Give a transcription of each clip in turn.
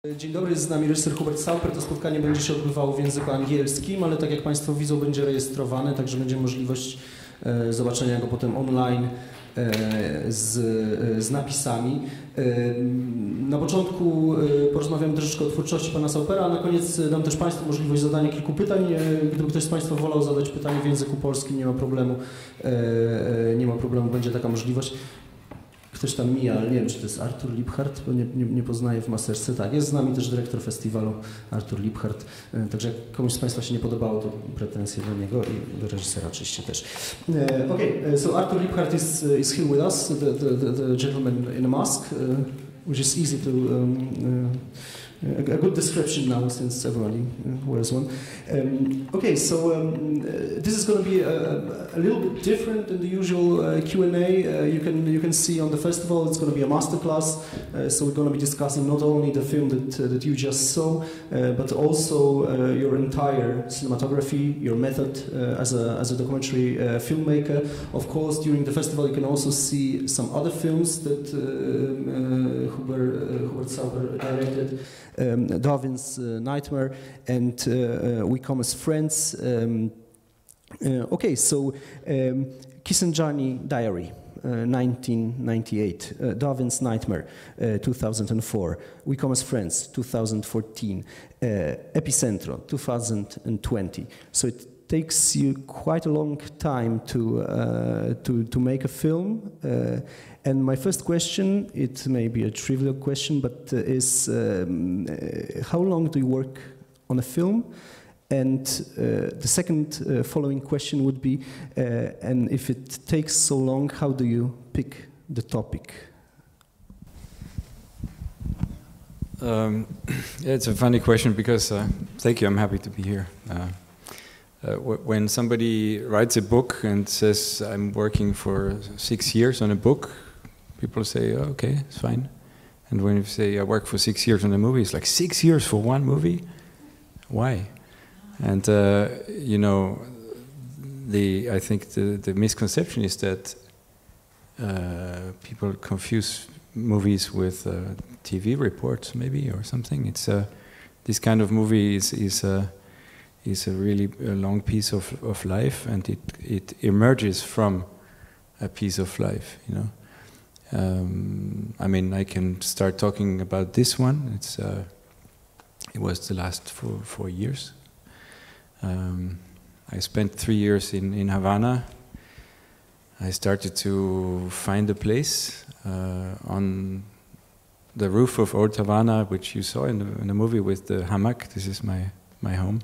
Dzień dobry, jest z nami reżyser Hubert Sauper. To spotkanie będzie się odbywało w języku angielskim, ale tak jak Państwo widzą, będzie rejestrowane, także będzie możliwość zobaczenia go potem online z napisami. Na początku porozmawiamy troszeczkę o twórczości pana Saupera, a na koniec dam też Państwu możliwość zadania kilku pytań. Gdyby ktoś z Państwa wolał zadać pytanie w języku polskim, nie ma problemu, będzie taka możliwość. Ktoś tam mija, ale nie wiem, czy to jest Artur Liebhardt, bo nie poznaję w maserce. Tak, jest z nami też dyrektor festiwalu Artur Liebhardt, także jak komuś z Państwa się nie podobało, to pretensje do niego i do reżysera oczywiście też. Okay, so Artur Liebhardt is here with us, the gentleman in a mask, which is easy to... a good description now, since everybody wears one. This is going to be a little bit different than the usual Q&A. You can see on the festival it's going to be a masterclass. So we're going to be discussing not only the film that you just saw, but also your entire cinematography, your method as a documentary filmmaker. Of course, during the festival you can also see some other films that Hubert Sauper directed. Darwin's Nightmare, and We Come as Friends. Kissenjani Diary, 1998. Darwin's Nightmare, 2004. We Come as Friends, 2014. Epicentrum, 2020. So it takes you quite a long time to make a film. And my first question, it may be a trivial question, but is how long do you work on a film? And the second following question would be, and if it takes so long, how do you pick the topic? It's a funny question because, thank you, I'm happy to be here. When somebody writes a book and says, I'm working for 6 years on a book, people say, oh, okay, it's fine. And when you say, I work for 6 years on a movie, it's like, 6 years for one movie? Why? And, I think the misconception is that people confuse movies with TV reports, maybe, or something. It's this kind of movie is a really long piece of life, and it emerges from a piece of life, you know. I can start talking about this one. It was the last 4 years. I spent 3 years in Havana. I started to find a place on the roof of Old Havana, which you saw in the movie with the hammock. This is my home.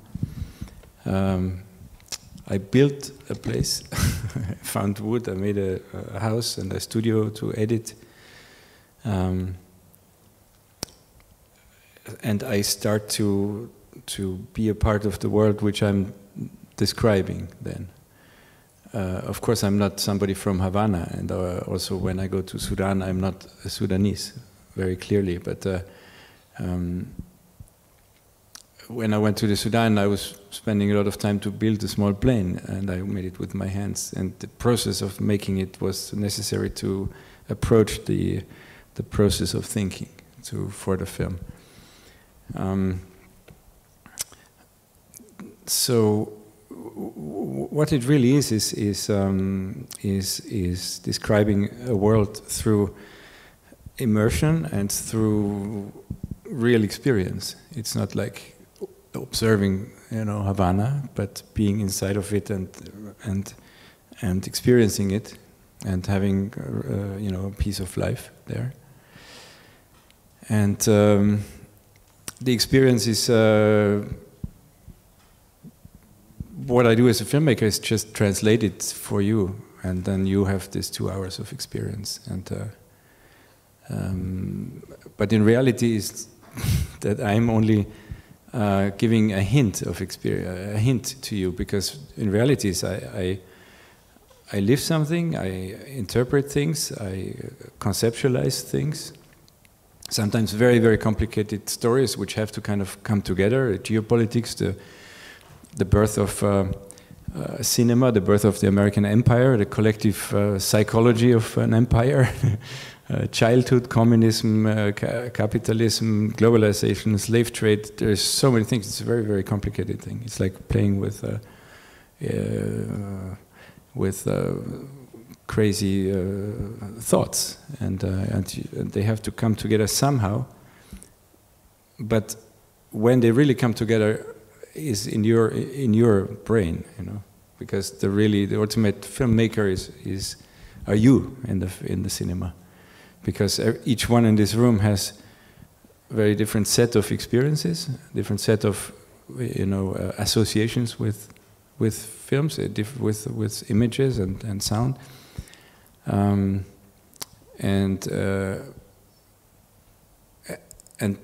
I built a place, I found wood, I made a house and a studio to edit. And I start to be a part of the world which I'm describing then. Of course, I'm not somebody from Havana, and also when I go to Sudan, I'm not a Sudanese, very clearly, but when I went to the Sudan, I was spending a lot of time to build a small plane, and I made it with my hands. And the process of making it was necessary to approach the process of thinking for the film. So what it really is describing a world through immersion and through real experience. It's not like observing, Havana, but being inside of it and experiencing it and having, a piece of life there. And the experience is what I do as a filmmaker is just translate it for you, and then you have this 2 hours of experience. And but in reality, is that I'm only giving a hint of experience, a hint to you, because in reality, I live something, I interpret things, I conceptualize things. Sometimes very, very complicated stories which have to kind of come together. Geopolitics, the birth of cinema, the birth of the American empire, the collective psychology of an empire, childhood, communism, capitalism, globalization, slave trade. There's so many things. It's a very, very complicated thing. It's like playing with crazy thoughts, and they have to come together somehow. But when they really come together, is in your brain, because the ultimate filmmaker are you in the cinema, because each one in this room has a very different set of experiences, different set of associations with films, with images and sound, and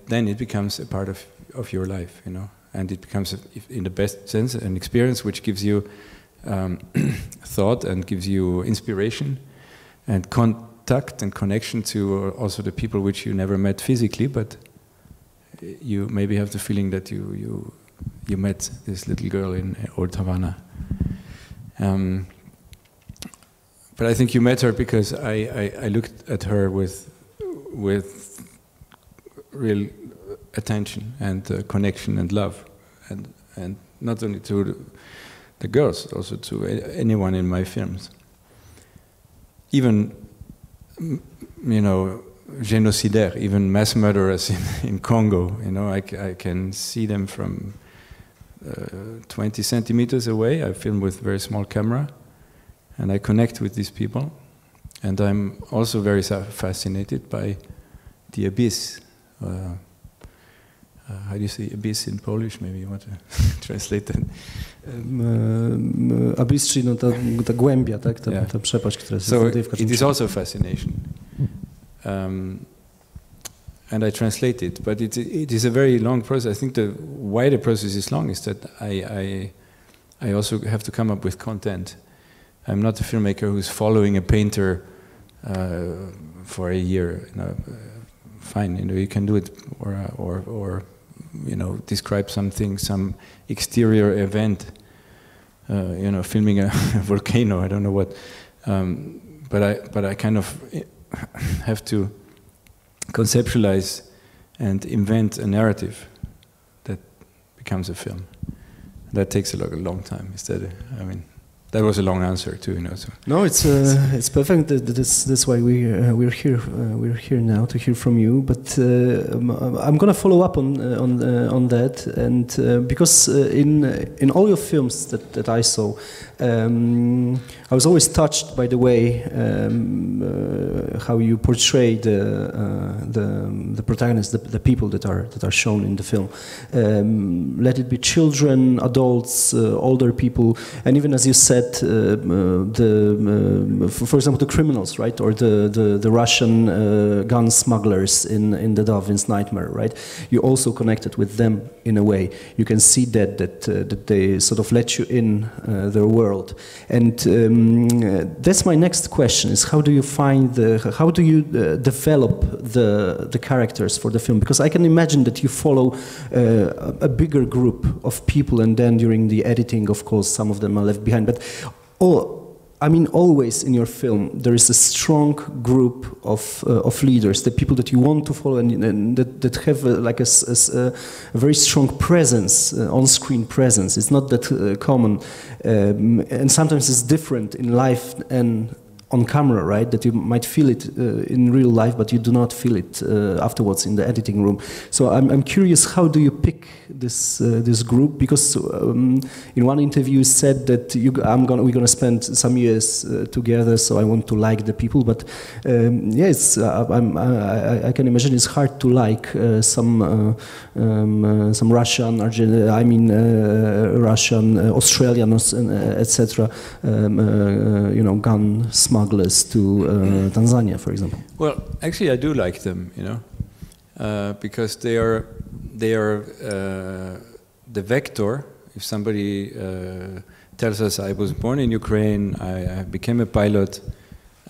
then it becomes a part of your life, and it becomes, in the best sense, an experience which gives you thought and gives you inspiration and contact and connection to also the people which you never met physically, but you maybe have the feeling that you met this little girl in Old Havana. But I think you met her because I looked at her with real attention and connection and love, and not only to the girls, also to anyone in my films. Even, genocidaires, even mass murderers in Congo, I can see them from 20 centimeters away. I film with a very small camera, and I connect with these people. And I'm also very fascinated by the abyss. How do you say abyss in Polish? Maybe you want to translate that. Abyss, czyli ta głębia, tak? Ta przepaść, która jest so it is also fascination. And I translate it, but it is a very long process. I think the why the process is long is that I also have to come up with content. I'm not a filmmaker who's following a painter for a year. Fine, you can do it, or describe something, some exterior event. Filming a volcano. I don't know what, but I kind of have to conceptualize and invent a narrative that becomes a film. That takes a long time. Instead, that was a long answer too, So. No, it's perfect. That's why we're here. We're here now to hear from you. But I'm gonna follow up on that, and because in all your films that I saw, I was always touched by the way how you portray the protagonists, the people that are shown in the film. Let it be children, adults, older people, and even as you said, for example, the criminals, right, or the Russian gun smugglers in the Darwin's Nightmare, right? You also connected with them in a way. You can see that they sort of let you in their world, and that's my next question: is how do you develop the characters for the film? Because I can imagine that you follow a bigger group of people, and then during the editing, of course, some of them are left behind. But always in your film there is a strong group of leaders, the people that you want to follow, and that have a very strong presence, on-screen presence. It's not that common, and sometimes it's different in life and on camera, right? That you might feel it in real life, but you do not feel it afterwards in the editing room. So I'm curious, how do you pick this group? Because in one interview you said that we're gonna spend some years together, so I want to like the people. But yes, I can imagine it's hard to like some Russian, Russian, Australian, etc. Gun smugglers to Tanzania, for example. Well, actually, I do like them, because they are the vector. If somebody tells us, I was born in Ukraine, I became a pilot,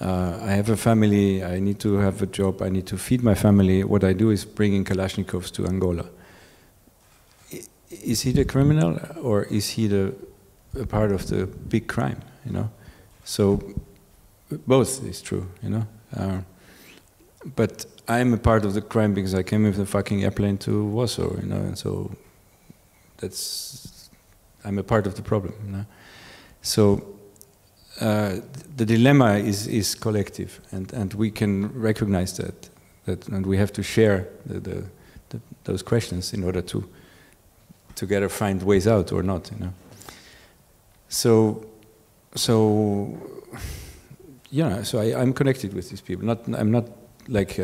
I have a family, I need to have a job, I need to feed my family, what I do is bringing Kalashnikovs to Angola. Is he the criminal, or is he a part of the big crime, So both is true, but I'm a part of the crime because I came with a fucking airplane to Warsaw, you know, and so I'm a part of the problem, you know? So the dilemma is collective, and we can recognize that, and we have to share those questions in order to together find ways out or not, you know. So yeah, so I'm connected with these people. I'm not like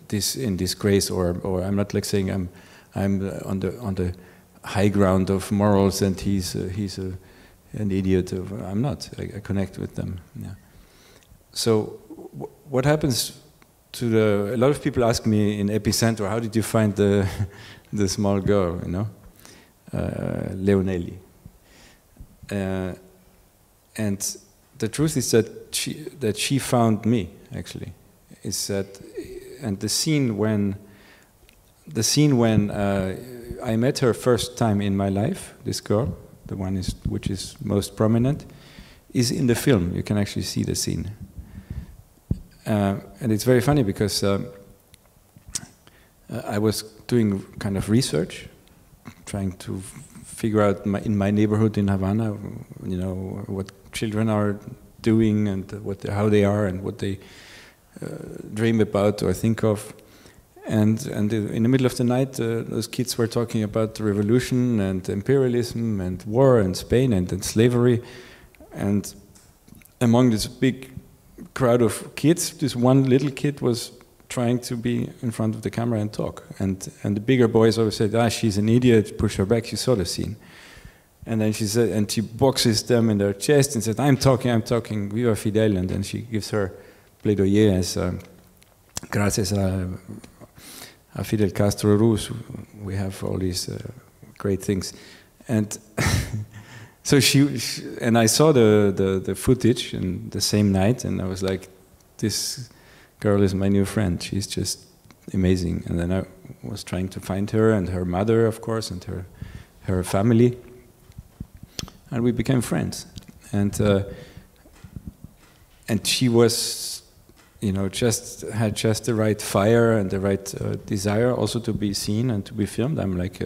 this in disgrace, or I'm not like saying I'm on the high ground of morals and he's an idiot. I'm not. I connect with them. Yeah. So what happens to a lot of people ask me in Epicentrum, how did you find the small girl, you know, Leonelli? And the truth is that she found me, actually. Is that, and the scene when I met her first time in my life, this girl, the one which is most prominent, is in the film. You can actually see the scene. And it's very funny because I was doing kind of research, trying to figure out in my neighborhood in Havana, you know, what children are doing and how they are and what they dream about or think of. And in the middle of the night, those kids were talking about the revolution and imperialism and war and Spain and slavery. And among this big crowd of kids, this one little kid was trying to be in front of the camera and talk. And the bigger boys always said, she's an idiot, push her back. You saw the scene. And then she said, and she boxes them in their chest and said, I'm talking, viva Fidel. And then she gives her plaidoyer as gracias a Fidel Castro Rus, we have all these great things. And so she and I saw the footage in the same night, and I was like, this girl is my new friend. She's just amazing. And then I was trying to find her and her mother, of course, and her family. And we became friends. And she was, you know, had just the right fire and the right desire also to be seen and to be filmed. I'm like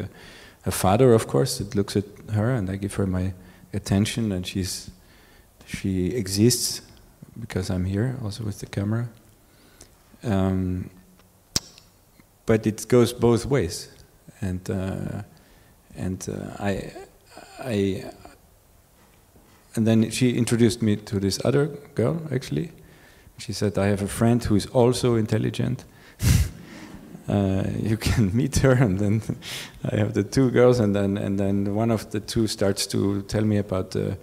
a father, of course, that looks at her, and I give her my attention, and she exists because I'm here also with the camera. But it goes both ways, and then she introduced me to this other girl, actually. She said, I have a friend who is also intelligent. You can meet her. And then I have the two girls, and then one of the two starts to tell me about the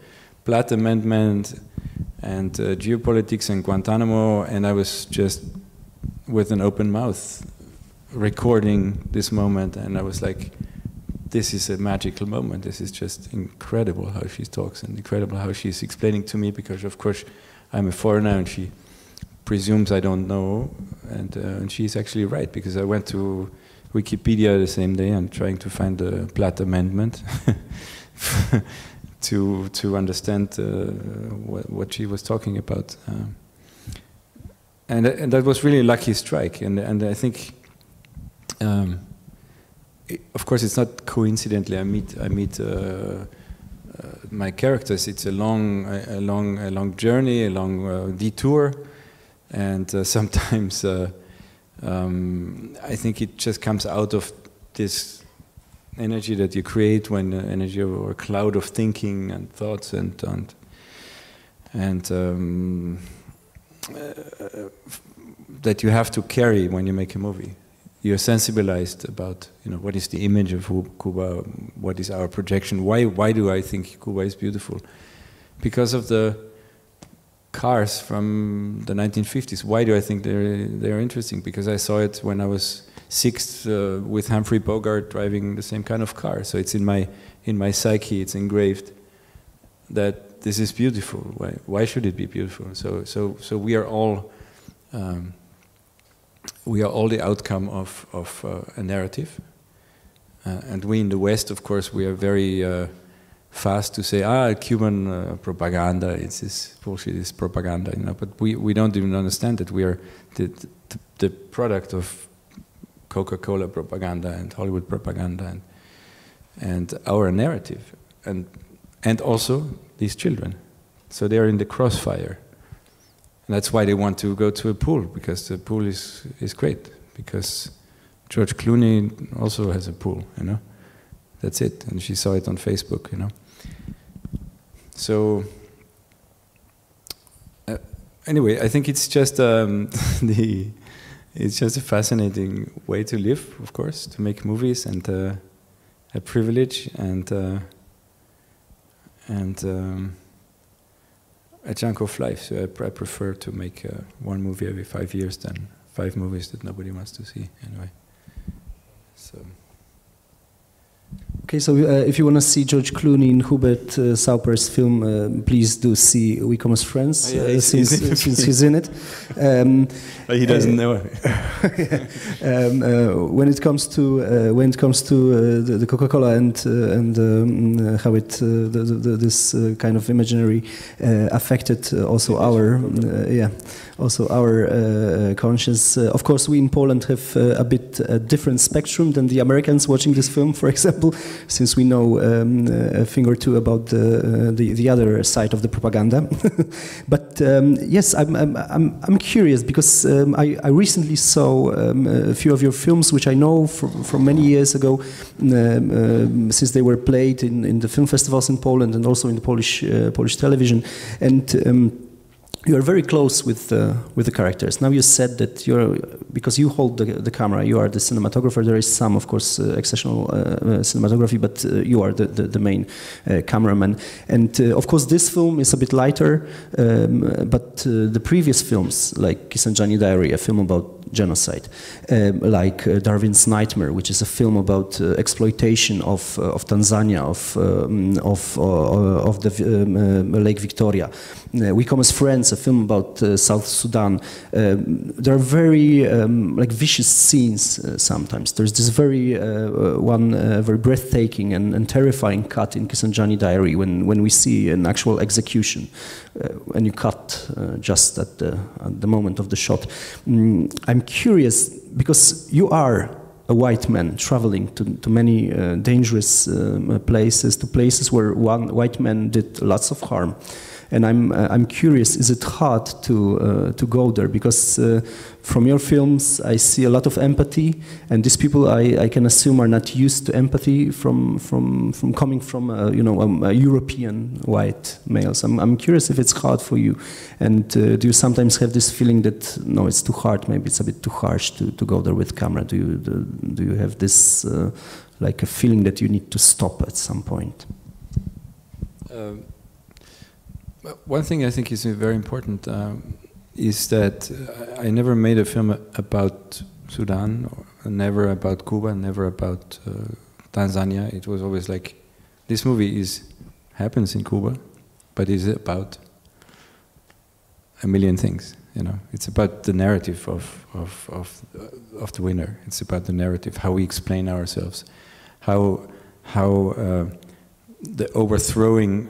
Platt Amendment and geopolitics and Guantanamo, and I was just with an open mouth recording this moment, and I was like, this is a magical moment. This is just incredible how she talks, and incredible how she's explaining to me, because of course I'm a foreigner and she presumes I don't know, and she's actually right, because I went to Wikipedia the same day and trying to find the Platt Amendment to understand what she was talking about, and that was really a lucky strike, and I think. Of course, it's not coincidentally. I meet my characters. It's a long journey, a long detour, and sometimes I think it just comes out of this energy that you create when energy or a cloud of thinking and thoughts and that you have to carry when you make a movie. You're sensibilized about, you know, what is the image of Cuba, what is our projection, why do I think Cuba is beautiful? Because of the cars from the 1950s. Why do I think they're interesting? Because I saw it when I was 6 with Humphrey Bogart driving the same kind of car. So it's in my psyche, it's engraved that this is beautiful. Why should it be beautiful? So we are all the outcome of a narrative, and we in the West, of course, we are very fast to say, Cuban propaganda, it's this bullshit, it's propaganda, you know. But we don't even understand that we are the product of Coca-Cola propaganda and Hollywood propaganda and our narrative, and also these children. So they are in the crossfire. And that's why they want to go to a pool, because the pool is great. Because George Clooney also has a pool, you know. That's it. And she saw it on Facebook, you know. So anyway, I think it's just it's just a fascinating way to live, of course, to make movies, and a privilege and a chunk of life. So I prefer to make one movie every 5 years than 5 movies that nobody wants to see anyway. So. Okay, so if you want to see George Clooney in Hubert Sauper's film, please do see We Come as Friends, since he's in it. He doesn't know. When it comes to the Coca-Cola and how it this kind of imaginary affected also our conscience. Of course, we in Poland have a bit different spectrum than the Americans watching this film, for example, since we know a thing or two about the other side of the propaganda. But yes, I'm curious because I recently saw a few of your films, which I know from many years ago, since they were played in the film festivals in Poland and also in the Polish television, and you are very close with the characters. Now you said that because you hold the camera, you are the cinematographer. There is some, of course, exceptional cinematography, but you are the main cameraman. And of course, this film is a bit lighter, but the previous films, like Kisangani Diary, a film about genocide, like Darwin's Nightmare, which is a film about exploitation of Tanzania, of the Lake Victoria. We Come as Friends, a film about South Sudan. There are very like vicious scenes sometimes. There's this very very breathtaking and terrifying cut in Kisangani Diary when we see an actual execution, and you cut just at the moment of the shot. I'm curious because you are a white man traveling to many dangerous places, to places where one white man did lots of harm. And I'm curious, is it hard to go there? Because from your films, I see a lot of empathy, and these people, I can assume, are not used to empathy from coming from a European white males. I'm curious if it's hard for you, and do you sometimes have this feeling that no, it's too hard, maybe it's a bit too harsh to go there with camera? Do you have this like a feeling that you need to stop at some point? One thing I think is very important is that I never made a film about Sudan, or never about Cuba, never about Tanzania. It was always like, this movie happens in Cuba, but it's about a million things. You know, it's about the narrative of the winner. It's about the narrative, how we explain ourselves, how the overthrowing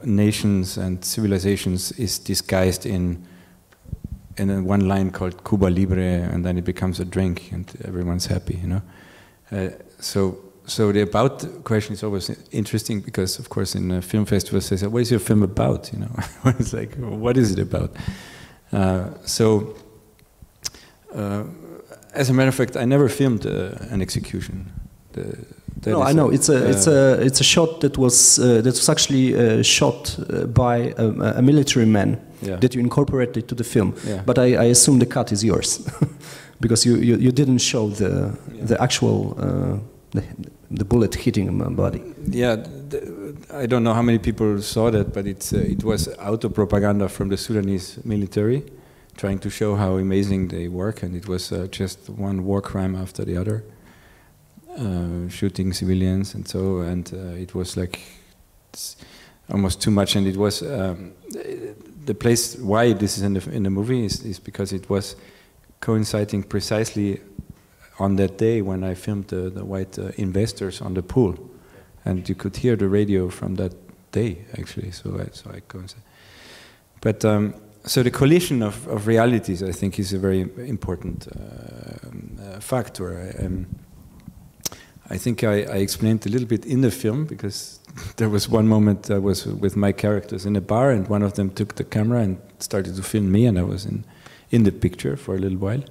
nations and civilizations is disguised in a one line called Cuba Libre, and then it becomes a drink and everyone's happy, you know. So the about question is always interesting because, of course, in a film festival, they say, "What is your film about?" You know, it's like, what is it about? As a matter of fact, I never filmed an execution. No, I know it's a shot that was actually shot by a military man that you incorporated to the film. Yeah. But I assume the cut is yours because you didn't show the actual the bullet hitting my body. Yeah, I don't know how many people saw that, but it was auto propaganda from the Sudanese military, trying to show how amazing they work, and it was just one war crime after the other. Shooting civilians and it was like almost too much, and it was the place why this is in the movie is because it was coinciding precisely on that day when I filmed the white investors on the pool, and you could hear the radio from that day actually. So I coincided. But so the collision of realities, I think, is a very important factor. I think I explained a little bit in the film, because there was one moment I was with my characters in a bar, and one of them took the camera and started to film me, and I was in the picture for a little while.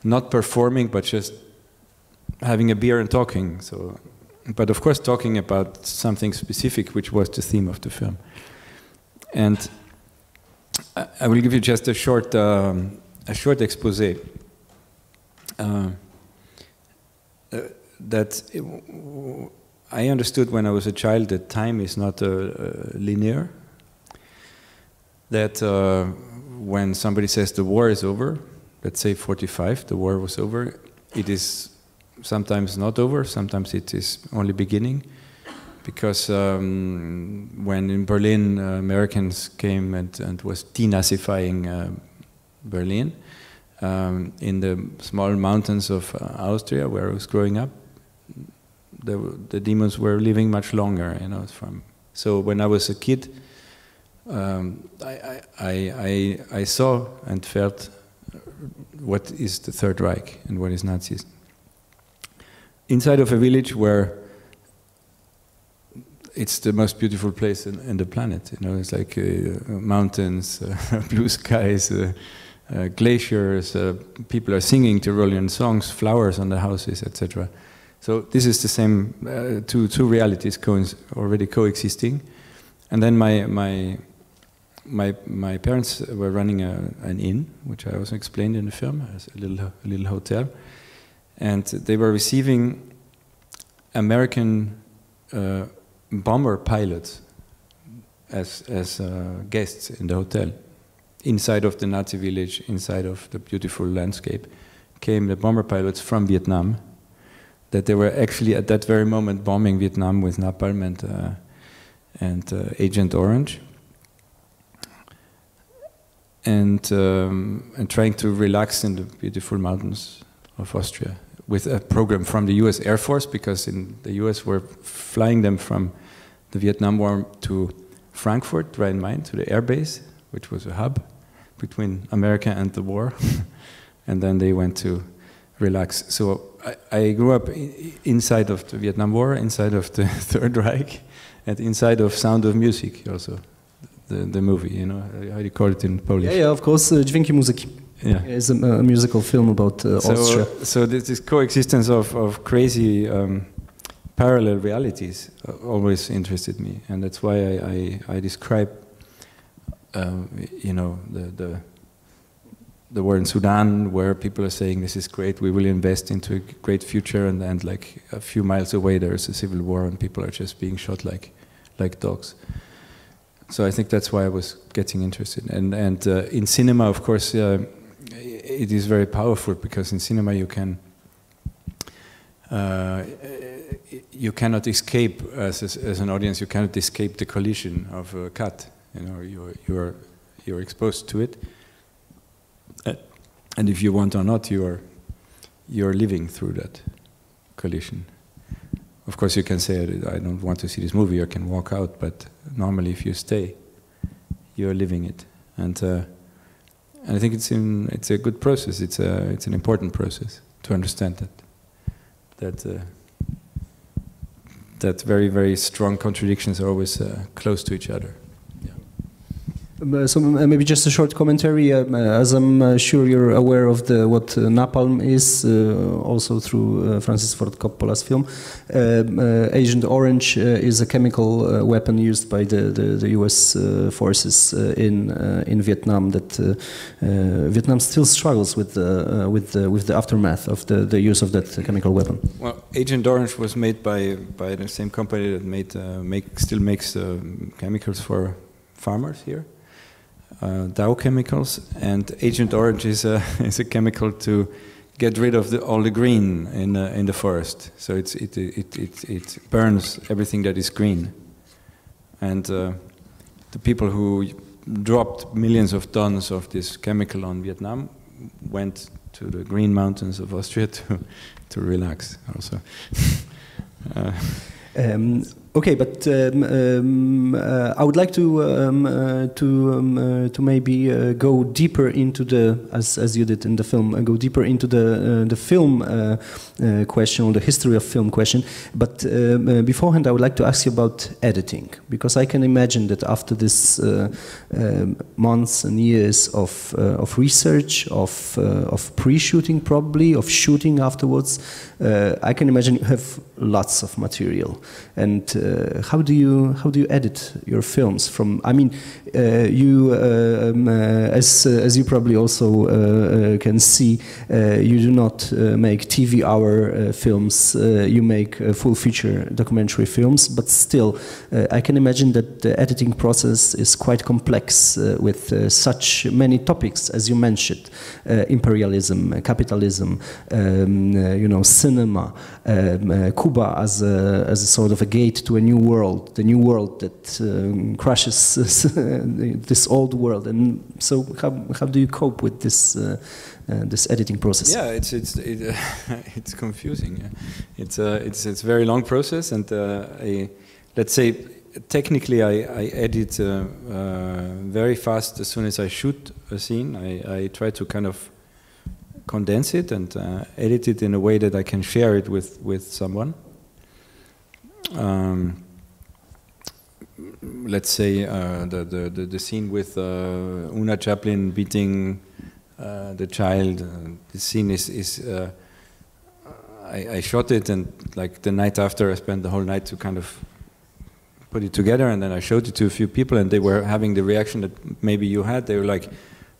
Not performing, but just having a beer and talking. So, but of course talking about something specific, which was the theme of the film. And I will give you just a short expose. That I understood when I was a child that time is not linear. That when somebody says the war is over, let's say 45, the war was over, it is sometimes not over, sometimes it is only beginning. Because when in Berlin Americans came and was denazifying Berlin, in the small mountains of Austria where I was growing up, the demons were living much longer, you know. So when I was a kid, I saw and felt what is the Third Reich and what is Nazism. Inside of a village where it's the most beautiful place in the planet, you know. It's like mountains, blue skies, glaciers. People are singing Tyrolean songs, flowers on the houses, etc. So this is the same two realities already coexisting. And then my parents were running an inn, which I also explained in the film, as a little hotel, and they were receiving American bomber pilots as guests in the hotel. Inside of the Nazi village, inside of the beautiful landscape, came the bomber pilots from Vietnam, that they were actually at that very moment bombing Vietnam with napalm and Agent Orange, and trying to relax in the beautiful mountains of Austria with a program from the US Air Force, because in the US were flying them from the Vietnam War to Frankfurt, Rhine-Main, to the air base, which was a hub between America and the war. And then they went to relax. So I grew up inside of the Vietnam War, inside of the Third Reich, and inside of Sound of Music also, the movie, you know, how do you call it in Polish? Yeah, of course, Dźwięki Muzyki. Yeah. It's a musical film about Austria. So this coexistence of crazy parallel realities always interested me, and that's why I describe, you know, the war in Sudan, where people are saying this is great, we will invest into a great future, and then like a few miles away there is a civil war and people are just being shot like dogs. So I think that's why I was getting interested. And in cinema, of course, it is very powerful, because in cinema you cannot escape as an audience. You cannot escape the collision of a cut. You know, you're exposed to it, and if you want or not, you're living through that collision. Of course, you can say, I don't want to see this movie, or can walk out, but normally if you stay, you're living it. And I think it's a good process, it's an important process to understand that very, very strong contradictions are always close to each other. So maybe just a short commentary, as I'm sure you're aware of what napalm is, also through Francis Ford Coppola's film. Agent Orange is a chemical weapon used by the US forces in Vietnam. That Vietnam still struggles with the aftermath of the use of that chemical weapon. Well, Agent Orange was made by the same company that still makes chemicals for farmers here. Dow Chemicals, and Agent Orange is a chemical to get rid of all the green in the forest. So it burns everything that is green, and the people who dropped millions of tons of this chemical on Vietnam went to the green mountains of Austria to relax also. Okay, but I would like to maybe go deeper into the, as you did in the film, go deeper into the film question, or the history of film question. But beforehand, I would like to ask you about editing, because I can imagine that after this months and years of research, of pre-shooting probably, of shooting afterwards, I can imagine you have lots of material. And how do you edit your films? From, I mean, you as you probably also can see, you do not make TV hour films. You make full feature documentary films, but still, I can imagine that the editing process is quite complex with such many topics as you mentioned: imperialism, capitalism, you know, cinema, Cuba as a sort of a gate to a new world, the new world that crushes this old world. And so, how do you cope with this this editing process? Yeah, it's confusing. Yeah. It's a very long process, and let's say technically I edit very fast as soon as I shoot a scene. I try to kind of condense it and edit it in a way that I can share it with someone. Let's say the scene with Una Chaplin beating the child. The scene is I shot it, and like the night after I spent the whole night to kind of put it together, and then I showed it to a few people, and they were having the reaction that maybe you had. They were like,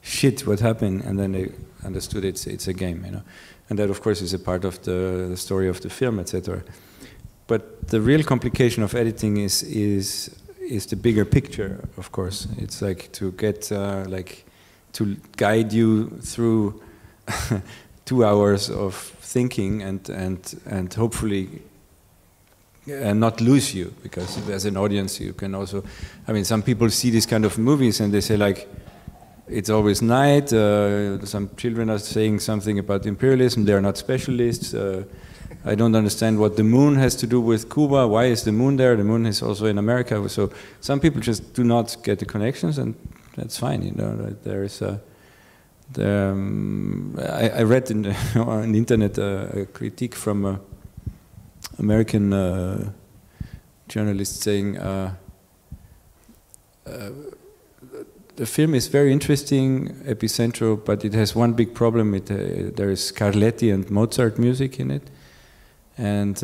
"Shit, what happened?" And then they understood it's a game, you know. And that, of course, is a part of the story of the film, etc. But the real complication of editing is the bigger picture, of course. It's like to get like to guide you through 2 hours of thinking and hopefully not lose you, because as an audience you can also, I mean, some people see these kind of movies and they say like, it's always night, some children are saying something about imperialism, they're not specialists, I don't understand what the moon has to do with Cuba, why is the moon there, the moon is also in America. So some people just do not get the connections, and that's fine, you know. There is I read on the internet a critique from an American journalist saying the film is very interesting, Epicentrum, but it has one big problem. There is Scarlatti and Mozart music in it, and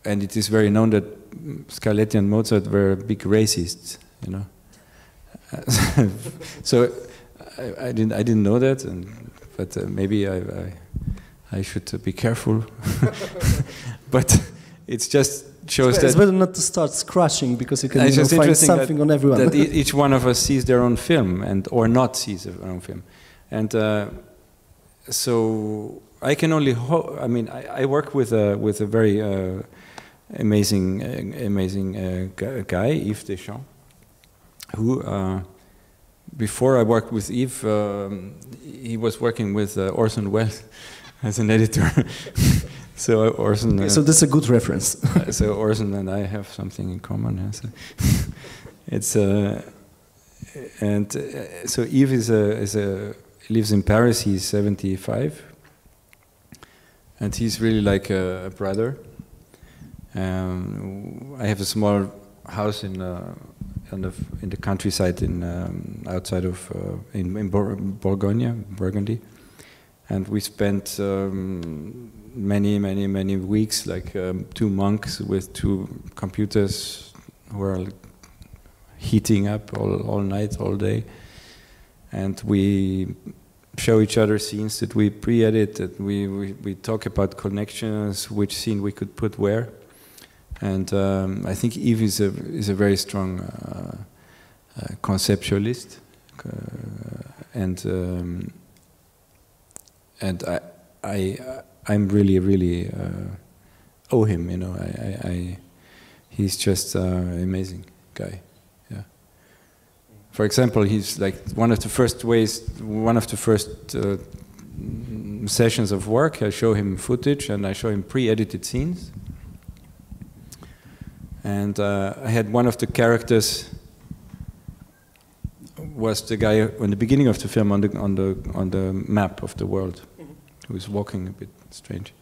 it is very known that Scarlatti and Mozart were big racists, you know. So I didn't know that, but maybe I should be careful. But it's just shows that it's better not to start scratching, because you can find something on everyone. That each one of us sees their own film, or not sees their own film, and so I can only hope. I mean, I work with a very amazing guy, Yves Deschamps, who before I worked with Yves, he was working with Orson Welles as an editor. So Orson. So that's a good reference. So Orson and I have something in common. Yeah, so it's so Yves lives in Paris. He's 75, and he's really like a brother. I have a small house in the countryside outside of in Burgundy, and we spent many weeks, like 2 monks with 2 computers who are heating up all night, all day, and we show each other scenes that we pre-edit, that we talk about connections, which scene we could put where. And I think Yves is a very strong conceptualist, and I'm really owe him. You know, he's just an amazing guy. Yeah. For example, he's like one of the first sessions of work. I show him footage and I show him pre-edited scenes. And I had one of the characters was the guy in the beginning of the film on the map of the world, who was walking a bit strange.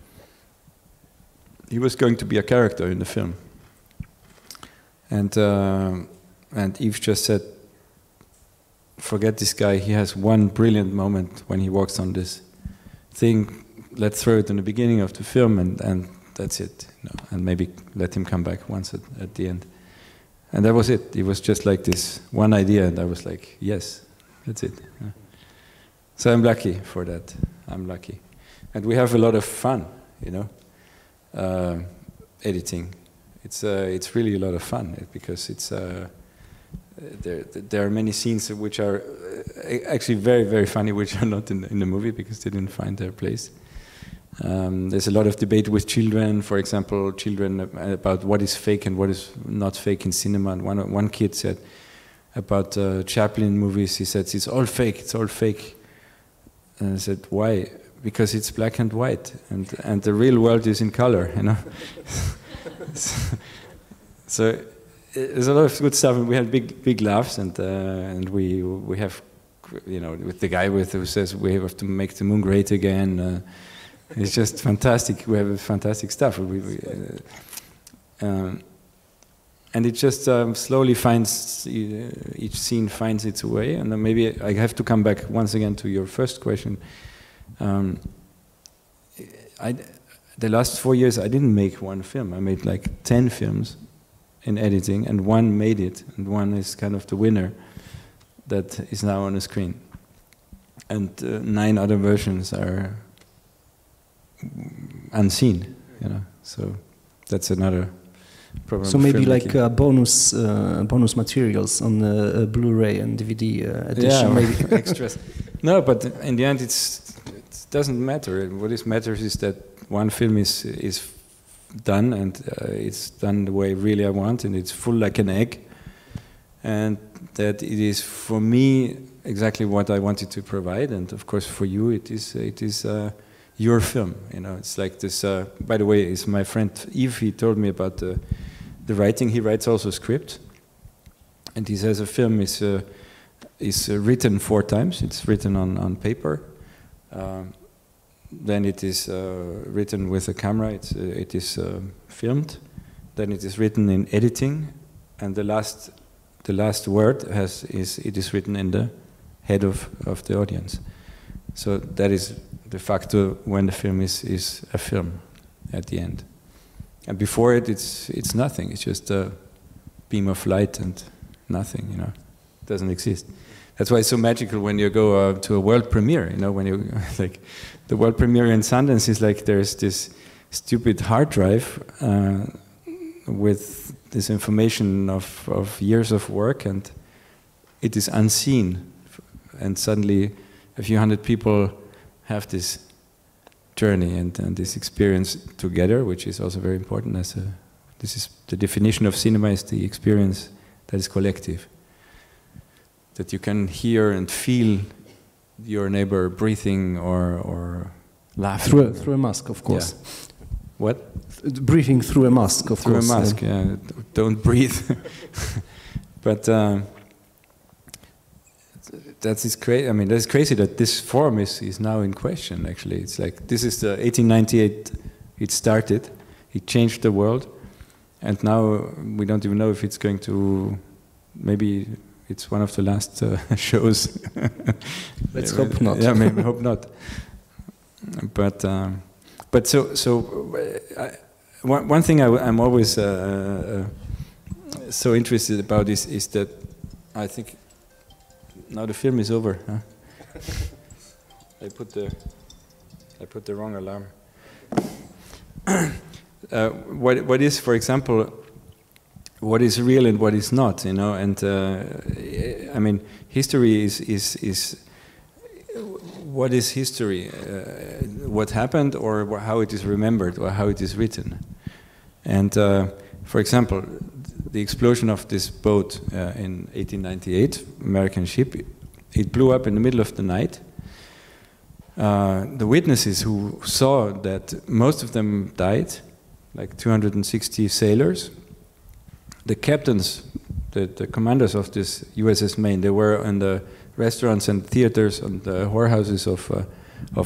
He was going to be a character in the film, and Eve just said, "Forget this guy. He has one brilliant moment when he walks on this thing. Let's throw it in the beginning of the film, and that's it. You know, and maybe let him come back once at the end." And that was it. It was just like this one idea, and I was like, "Yes, that's it." Yeah. So I'm lucky for that. I'm lucky, and we have a lot of fun, you know. Editing, it's really a lot of fun because it's there are many scenes which are actually very, very funny, which are not in the movie because they didn't find their place. There's a lot of debate with children, for example, about what is fake and what is not fake in cinema. And one kid said about Chaplin movies, he said, it's all fake. And I said, why? Because it's black and white, and the real world is in color, you know. So there's a lot of good stuff, and we had big laughs, and we have, you know, with the guy who says we have to make the moon great again. It's just fantastic. We have fantastic stuff. And it just slowly finds, each scene finds its way. And then maybe I have to come back once again to your first question. The last 4 years I didn't make one film. I made like 10 films in editing, and one made it, and one is kind of the winner that is now on the screen. And 9 other versions are unseen, you know. So that's another problem. So maybe like bonus materials on the Blu-ray and DVD edition. Yeah, maybe extras. No, but in the end, it doesn't matter. What matters is that one film is done, and it's done the way really I want, and it's full like an egg, and that it is for me exactly what I wanted to provide, and of course for you it is your film. You know, it's like this. By the way, it's my friend Yves. He told me about the writing. He writes also script, and he says a film is written 4 times. It's written on paper. Then it is written with a camera. It is filmed. Then it is written in editing, and the last word is written in the head of the audience. So that is de facto when the film is a film at the end. And before it's nothing. It's just a beam of light and nothing. You know, it doesn't exist. That's why it's so magical when you go to a world premiere. You know, when you like the world premiere in Sundance is like there's this stupid hard drive with this information of years of work, and it is unseen. And suddenly, a few hundred people have this journey and this experience together, which is also very important. This is the definition of cinema: is the experience that is collective. That you can hear and feel your neighbor breathing or laughing. Through a mask, of course. Yeah. What? Breathing through a mask, of course. Through a mask, yeah. Don't breathe. But that's crazy. I mean, that's crazy that this form is now in question. Actually, it's like this is the 1898. It started. It changed the world, and now we don't even know if it's going to maybe. It's one of the last shows. Let's hope not. Yeah, maybe hope not. But one thing I'm always so interested about is that I think now the film is over. Huh? I put the wrong alarm. What is, for example, what is real and what is not, you know, and I mean, history is what is history? What happened, or how it is remembered, or how it is written? And for example, the explosion of this boat in 1898, American ship, it blew up in the middle of the night. The witnesses who saw that, most of them died, like 260 sailors. the captains, the commanders of this USS Maine, they were in the restaurants and theaters and the whorehouses of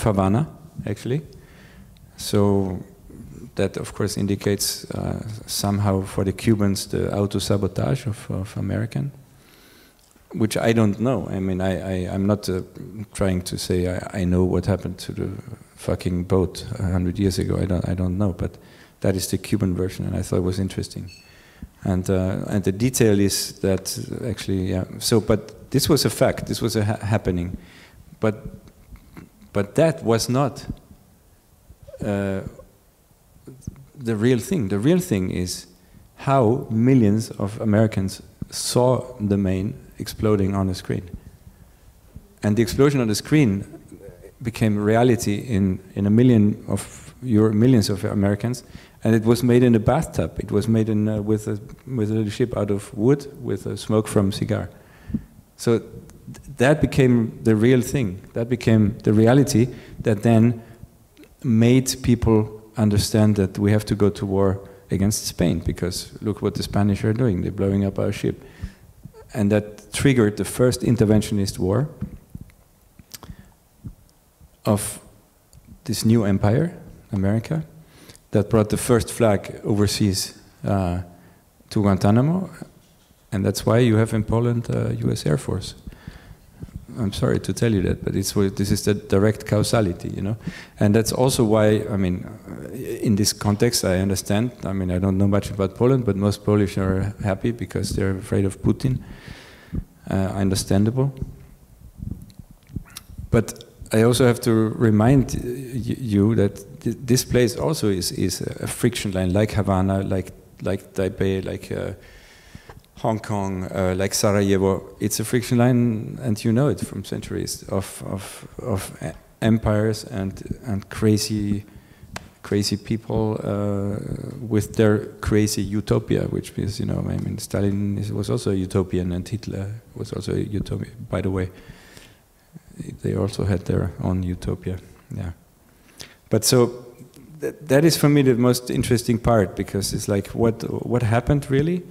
Havana, actually. So that, of course, indicates somehow for the Cubans the auto-sabotage of American, which I don't know. I mean, I'm not trying to say I know what happened to the fucking boat 100 years ago. I don't know, but that is the Cuban version, and I thought it was interesting. And the detail is that actually, yeah. So, but this was a fact. This was a happening, but that was not the real thing. The real thing is how millions of Americans saw the Maine exploding on the screen, and the explosion on the screen became reality in a millions of Americans. And it was made in a bathtub. It was made in with a little ship out of wood with smoke from cigar. So that became the real thing. That became the reality that then made people understand that we have to go to war against Spain, because look what the Spanish are doing. They're blowing up our ship. And that triggered the first interventionist war of this new empire, America, that brought the first flag overseas to Guantanamo, and that's why you have in Poland U.S. Air Force. I'm sorry to tell you that, but this is the direct causality, you know, and that's also why, I mean, in this context, I understand. I mean, I don't know much about Poland, but most Polish are happy because they're afraid of Putin. Understandable, but I also have to remind you that this place also is a friction line, like Havana, like Taipei, like Hong Kong, like Sarajevo. It's a friction line, and you know it from centuries of empires and crazy people with their crazy utopia, which is, you know, I mean, Stalin was also a utopian, and Hitler was also a utopian, by the way. They also had their own utopia, yeah. But so that is for me the most interesting part, because it's like what happened really,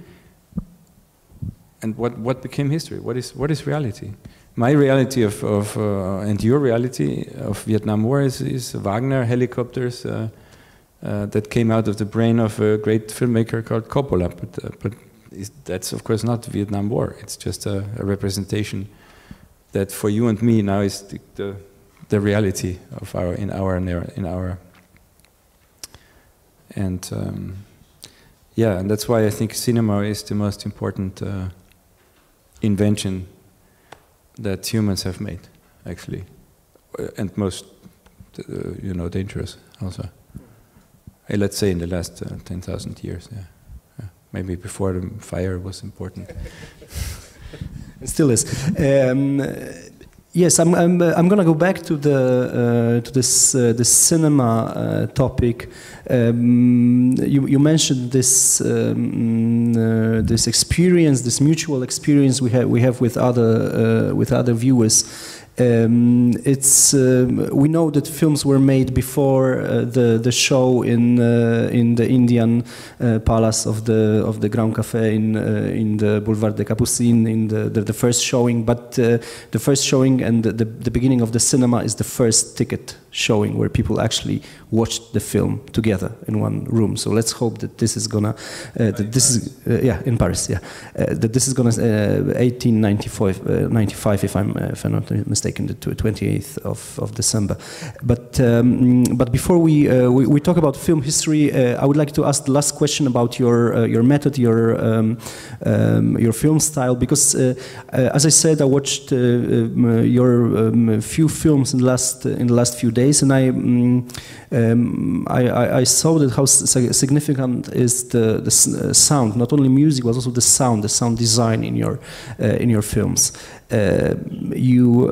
and what became history. What is reality? My reality of and your reality of Vietnam War is Wagner helicopters that came out of the brain of a great filmmaker called Coppola. But that's of course not Vietnam War. It's just a representation that for you and me now is the reality of in our and yeah, and that's why I think cinema is the most important invention that humans have made, actually, and most you know, dangerous also. Let's say in the last 10,000 years, yeah. Maybe before the fire was important. It still is. Yes, I'm going to go back to the cinema topic. You mentioned this this experience, this mutual experience we have with other viewers. We know that films were made before the show in the Indian palace of the Grand Café in the Boulevard des Capucines, in the first showing. But the first showing and the beginning of the cinema is the first ticket showing, where people actually watched the film together in one room. So let's hope that this is gonna in Paris, that this is gonna 1895 if I'm not mistaken, the 28th of December. But before we talk about film history, I would like to ask the last question about your method, your film style, because as I said, I watched your few films in the last few days, and I saw that how significant is the sound, not only music, but also the sound design in your films. You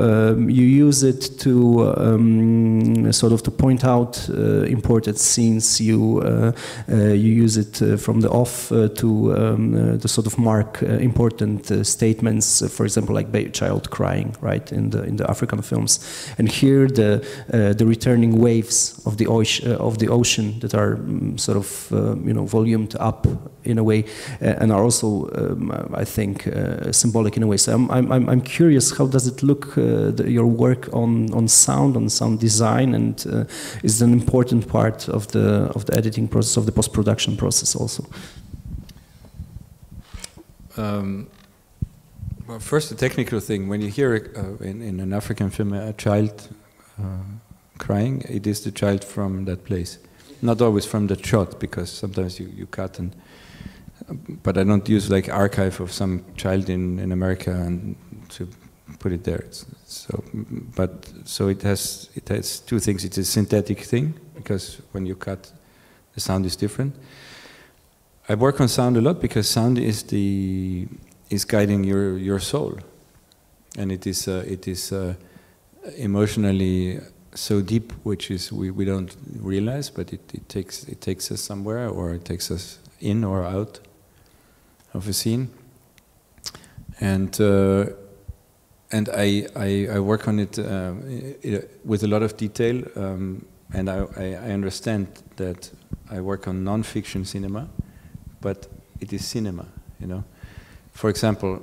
use it to sort of to point out important scenes. You use it from the off to sort of mark important statements. For example, like child crying, right, in the African films, and here the returning waves of the ocean that are sort of volumed up in a way, and are also, I think, symbolic in a way. So I'm curious, how does it look, your work on sound design, and is it an important part of the editing process, of the post-production process also? Well, first, the technical thing. When you hear in an African film a child crying, it is the child from that place. Not always from the shot, because sometimes you cut, but I don't use like archive of some child in America and to put it there. So it has two things. It's a synthetic thing, because when you cut, the sound is different. I work on sound a lot because sound is guiding your soul, and it is emotionally so deep, which is we don't realize, but it takes us somewhere, or it takes us in or out of a scene, and I work on it with a lot of detail, and I understand that I work on non-fiction cinema, but it is cinema, you know. For example,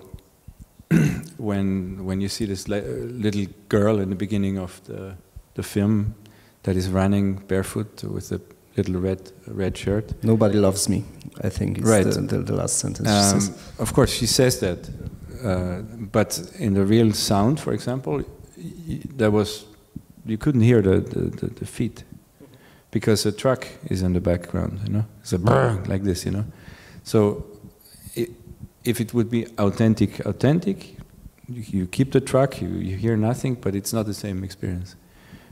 when you see this little girl in the beginning of the film that is running barefoot with a little red shirt. Nobody loves me, I think is right. the last sentence she says. Of course, she says that, but in the real sound, for example, you couldn't hear the feet, because a truck is in the background, you know. It's a brrr, like this, you know. So if it would be authentic, you keep the truck, you hear nothing, but it's not the same experience,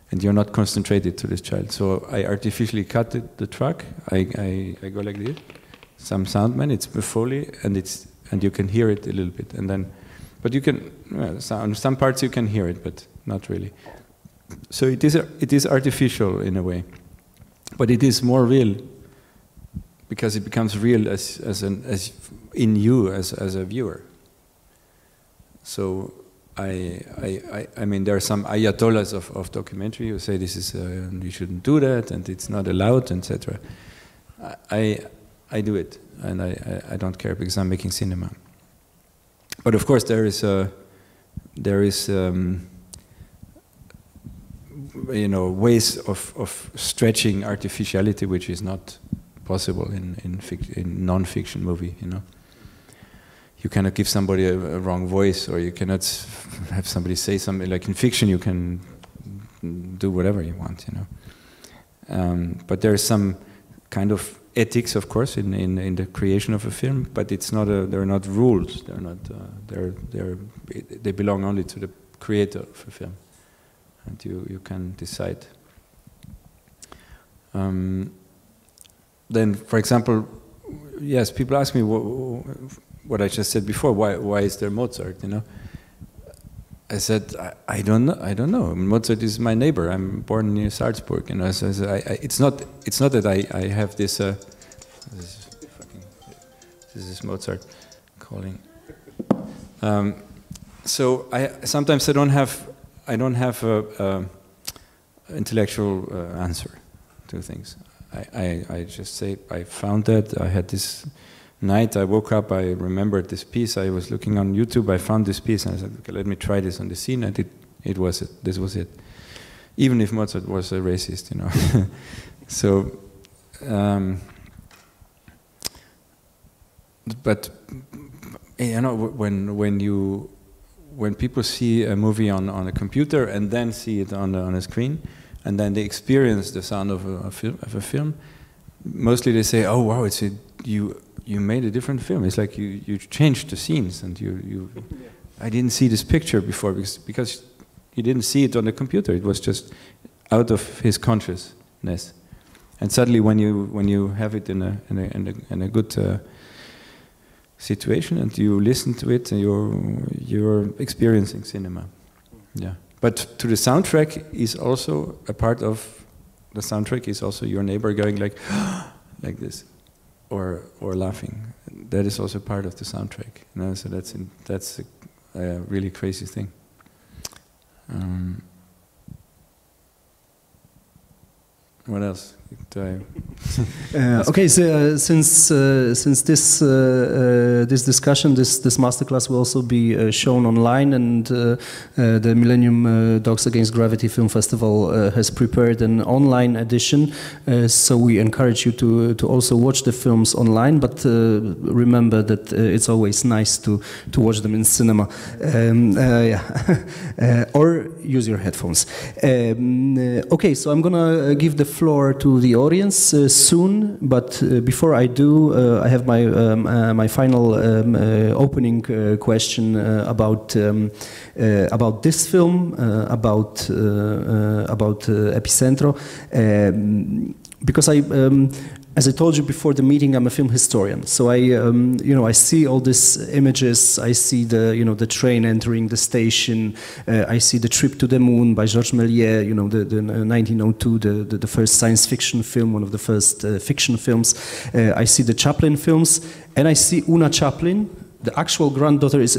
and you're not concentrated to this child. So I artificially cut the truck. I go like this. Some soundman, it's Foley, and you can hear it a little bit, and then, but you can on some parts you can hear it, but not really. So it is artificial in a way, but it is more real, because it becomes real as in you as a viewer. So I mean, there are some ayatollahs of documentary who say this is you shouldn't do that, and it's not allowed, etc. I do it, and I don't care, because I'm making cinema. But of course there is you know, ways of stretching artificiality which is not possible in non-fiction movie, you know. You cannot give somebody a wrong voice, or you cannot have somebody say something. Like in fiction, you can do whatever you want, you know. But there is some kind of ethics, of course, in the creation of a film. But it's not they're not rules. They're not. They belong only to the creator of a film, and you can decide. Then, for example, yes, people ask me what I just said before. Why is there Mozart? You know, I said I don't know. Mozart is my neighbor. I'm born near Salzburg. You know, so it's not that I have this. This is Mozart calling. So sometimes I don't have a intellectual answer to things. I just say I found that. I had this night, I woke up, I remembered this piece, I was looking on YouTube, I found this piece, and I said, okay, let me try this on the scene, and this was it. Even if Mozart was a racist, you know. So, but, you know, when people see a movie on a computer and then see it on a screen, and then they experience the sound of a film, mostly they say, oh wow, you made a different film. It's like you changed the scenes, and I didn't see this picture before, because you didn't see it on the computer. It was just out of his consciousness, and suddenly when you have it in a good situation, and you listen to it, and you're experiencing cinema. Yeah. But to the soundtrack is also a part of the soundtrack is also your neighbor going like like this, or laughing. That is also part of the soundtrack. You know? So that's a really crazy thing. What else? Okay, so since this discussion, this masterclass will also be shown online, and the Millennium Docs Against Gravity Film Festival has prepared an online edition. So we encourage you to also watch the films online, but remember that it's always nice to watch them in cinema, or use your headphones. Okay, so I'm gonna give the floor to the audience soon, but before I do, I have my final opening question about this film, about Epicentrum, because as I told you before the meeting, I'm a film historian. So I see all these images. I see the train entering the station. I see the Trip to the Moon by Georges Méliès. The 1902, the first science fiction film, one of the first fiction films. I see the Chaplin films, and I see Una Chaplin. The actual granddaughter is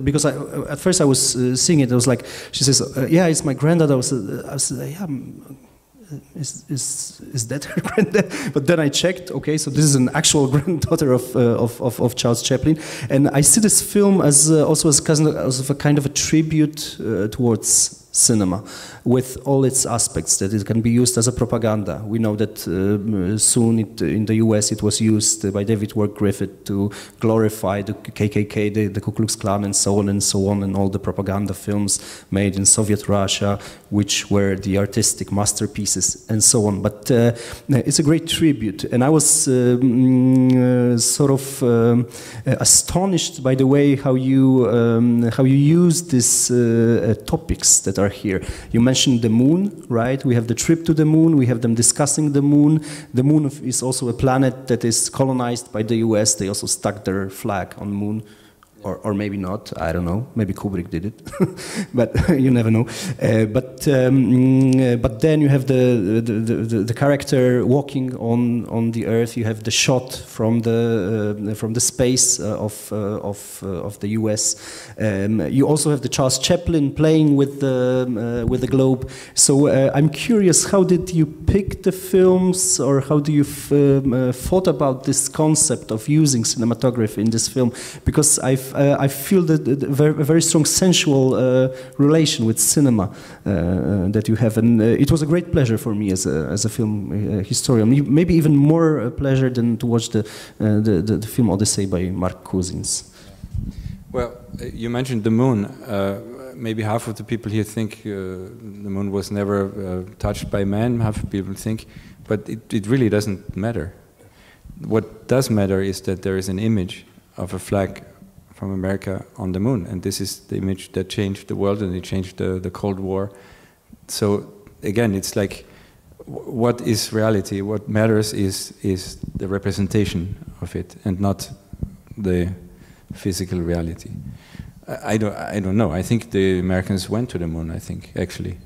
because at first I was seeing it. I was like, she says, "Yeah, it's my granddaughter." I was yeah. Is that her granddad? But then I checked. Okay, so this is an actual granddaughter of Charles Chaplin, and I see this film as also as a kind of a tribute towards cinema, with all its aspects, that it can be used as a propaganda. We know that soon in the US it was used by David Wark Griffith to glorify the KKK, the Ku Klux Klan, and so on, and all the propaganda films made in Soviet Russia, which were the artistic masterpieces, and so on. But it's a great tribute, and I was sort of astonished by the way how you use these topics that are here. You mentioned the moon, right? We have the trip to the moon. We have them discussing the moon. The moon is also a planet that is colonized by the US. They also stuck their flag on the moon. Or maybe not, I don't know. Maybe Kubrick did it, but you never know. But then you have the character walking on the Earth. You have the shot from the space of the U.S. You also have the Charles Chaplin playing with the globe. So I'm curious, how did you pick the films, or how do you thought about this concept of using cinematography in this film? Because I feel that a very strong sensual relation with cinema that you have, and it was a great pleasure for me as a film historian. Maybe even more pleasure than to watch the film Odyssey by Mark Cousins. Well, you mentioned the moon. Maybe half of the people here think the moon was never touched by man. Half of people think, but it really doesn't matter. What does matter is that there is an image of a flag from America on the moon, and this is the image that changed the world, and it changed the Cold War. So again, it's like, what is reality? What matters is the representation of it, and not the physical reality. I don't know. I think the Americans went to the moon, I think, actually.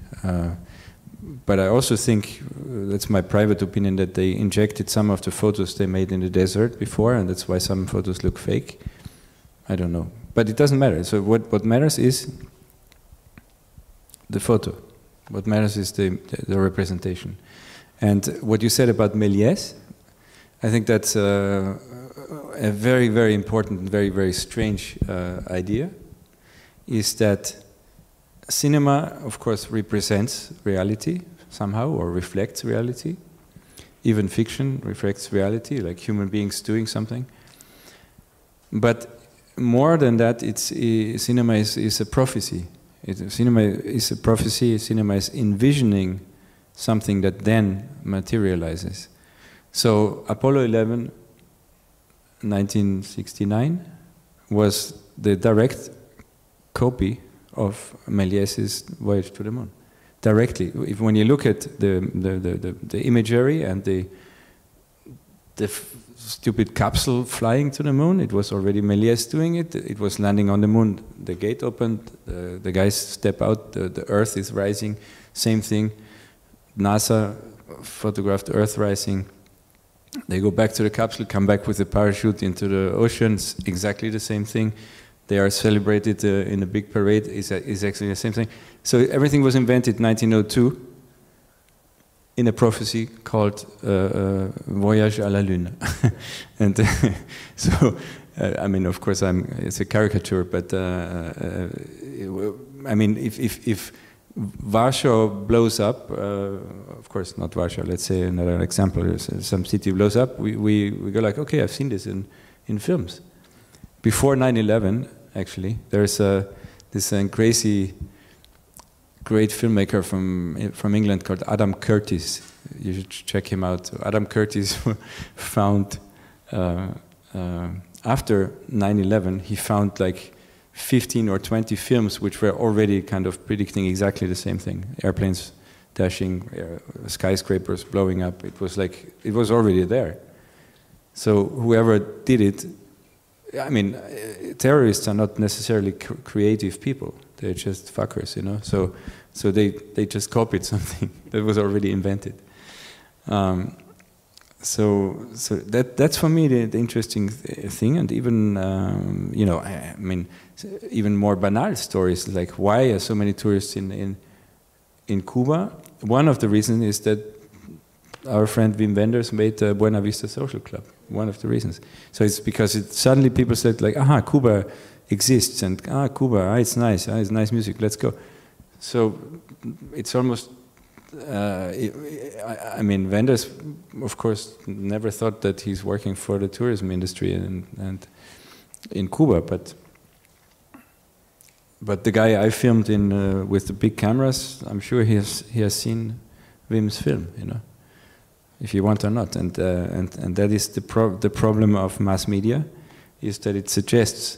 But I also think, that's my private opinion, that they injected some of the photos they made in the desert before, and that's why some photos look fake. I don't know. But it doesn't matter. So what matters is the photo. What matters is the representation. And what you said about Méliès, I think that's a very, very important, very, very strange idea, is that cinema, of course, represents reality somehow, or reflects reality. Even fiction reflects reality, like human beings doing something. But more than that, cinema is a prophecy. Cinema is a prophecy. Cinema is envisioning something that then materializes. So Apollo 11, 1969, was the direct copy of Méliès's Voyage to the Moon. Directly. When you look at the imagery and the stupid capsule flying to the moon, it was already Méliès doing it. It was landing on the moon. The gate opened, the guys step out, the Earth is rising, same thing. NASA photographed Earth rising. They go back to the capsule, come back with a parachute into the oceans, exactly the same thing. They are celebrated in a big parade, is actually the same thing. So everything was invented in 1902 in a prophecy called Voyage à la Lune. And so, I mean, of course, it's a caricature, but I mean, if Warsaw blows up, of course not Warsaw, let's say another example, some city blows up, we go like, okay, I've seen this in films. Before 9/11, actually, there's this crazy great filmmaker from England called Adam Curtis. You should check him out. Adam Curtis found, after 9/11, he found like 15 or 20 films which were already kind of predicting exactly the same thing. Airplanes dashing, skyscrapers blowing up. It was like, it was already there. So whoever did it, I mean, terrorists are not necessarily creative people. They're just fuckers, you know. So they just copied something that was already invented. So that's for me the interesting thing, and even you know, I mean, even more banal stories like why are so many tourists in Cuba? One of the reasons is that our friend Wim Wenders made the Buena Vista Social Club. One of the reasons. So it's because suddenly people said like, aha, Cuba exists, and Cuba, it's nice, it's nice music, let's go. So it's almost, I mean, Wenders, of course, never thought that he's working for the tourism industry and in Cuba, but the guy I filmed in with the big cameras, I'm sure he has seen Wim's film, you know, if you want or not, and that is the problem of mass media, is that it suggests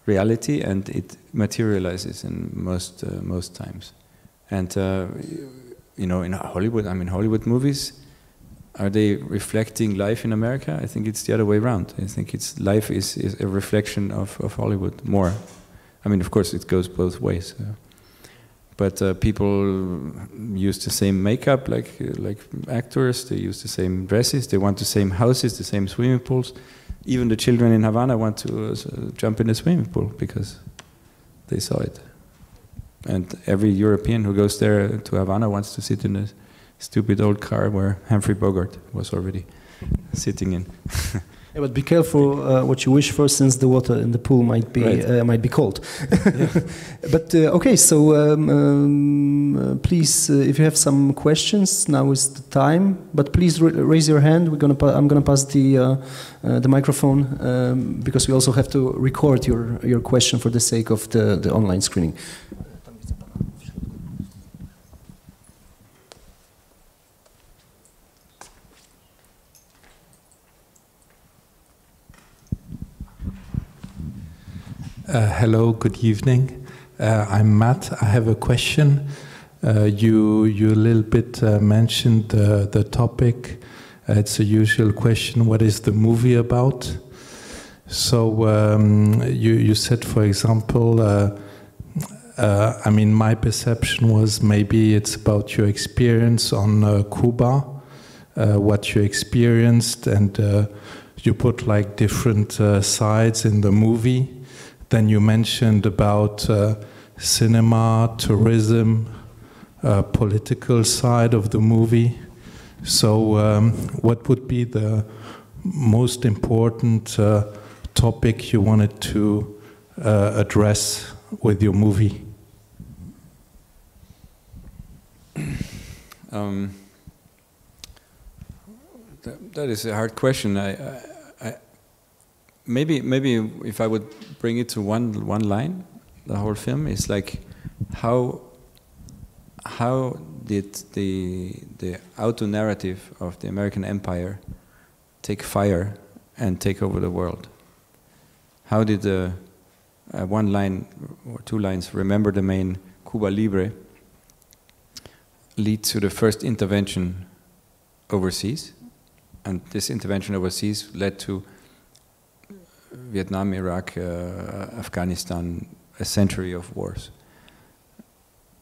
reality and it materializes in most times, and you know, in Hollywood, I mean, Hollywood movies, are they reflecting life in America? I think it's the other way around. I think life is a reflection of Hollywood more. I mean, of course, it goes both ways. But people use the same makeup like actors. They use the same dresses. They want the same houses, the same swimming pools. Even the children in Havana want to jump in the swimming pool because they saw it. And every European who goes there to Havana wants to sit in a stupid old car where Humphrey Bogart was already sitting in. Yeah, but be careful what you wish for, since the water in the pool might be might be cold. But okay, so please, if you have some questions, now is the time. But please raise your hand. I'm gonna pass the microphone because we also have to record your question for the sake of the online screening. Hello, good evening. I'm Matt. I have a question. You a little bit mentioned the topic. It's a usual question, what is the movie about? So you said, for example, I mean, my perception was maybe it's about your experience on Cuba, what you experienced, and you put like different sides in the movie. Then you mentioned about cinema, tourism, political side of the movie. So what would be the most important topic you wanted to address with your movie? That is a hard question. Maybe if I would bring it to one line, the whole film is like how did the auto narrative of the American Empire take fire and take over the world? How did one line or two lines, remember the main Cuba Libre, lead to the first intervention overseas, and this intervention overseas led to Vietnam, Iraq, Afghanistan, a century of wars,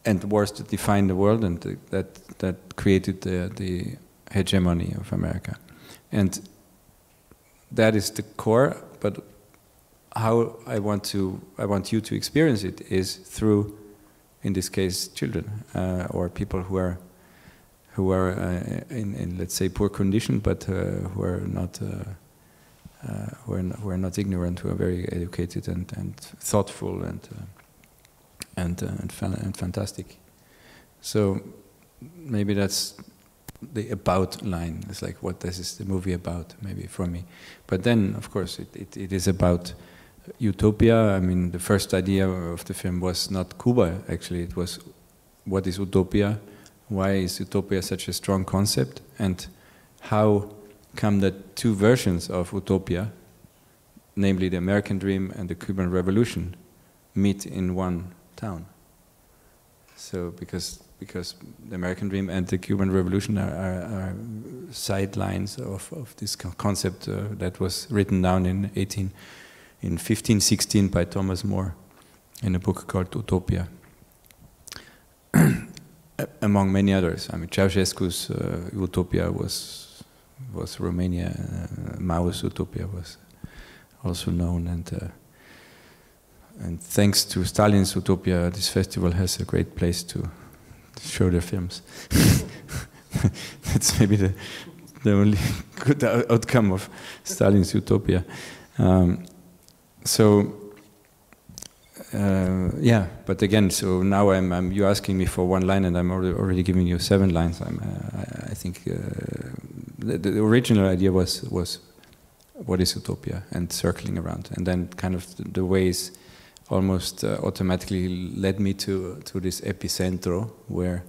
and wars that defined the world, and that created the hegemony of America, and that is the core. But how I want you to experience it is through, in this case, children or people who who are in let's say poor condition, but who are not ignorant, who are very educated and thoughtful and fantastic. So maybe that's the about line. It's like, what this is the movie about, maybe for me. But then, of course, it is about utopia. I mean, the first idea of the film was not Cuba, actually. It was, what is utopia? Why is utopia such a strong concept? And how come that two versions of utopia, namely the American dream and the Cuban Revolution, meet in one town? So because the American dream and the Cuban Revolution are sidelines of this concept that was written down in 1516 by Thomas More in a book called Utopia, among many others. I mean, Ceausescu's Utopia was Romania. Mao's Utopia was also known, and thanks to Stalin's Utopia, this festival has a great place to show their films. That's maybe the only good outcome of Stalin's Utopia. Yeah, but again, so now you're asking me for one line, and I'm already giving you 7 lines. I think the original idea was what is utopia, and circling around, and then kind of the ways almost automatically led me to this epicentrum, where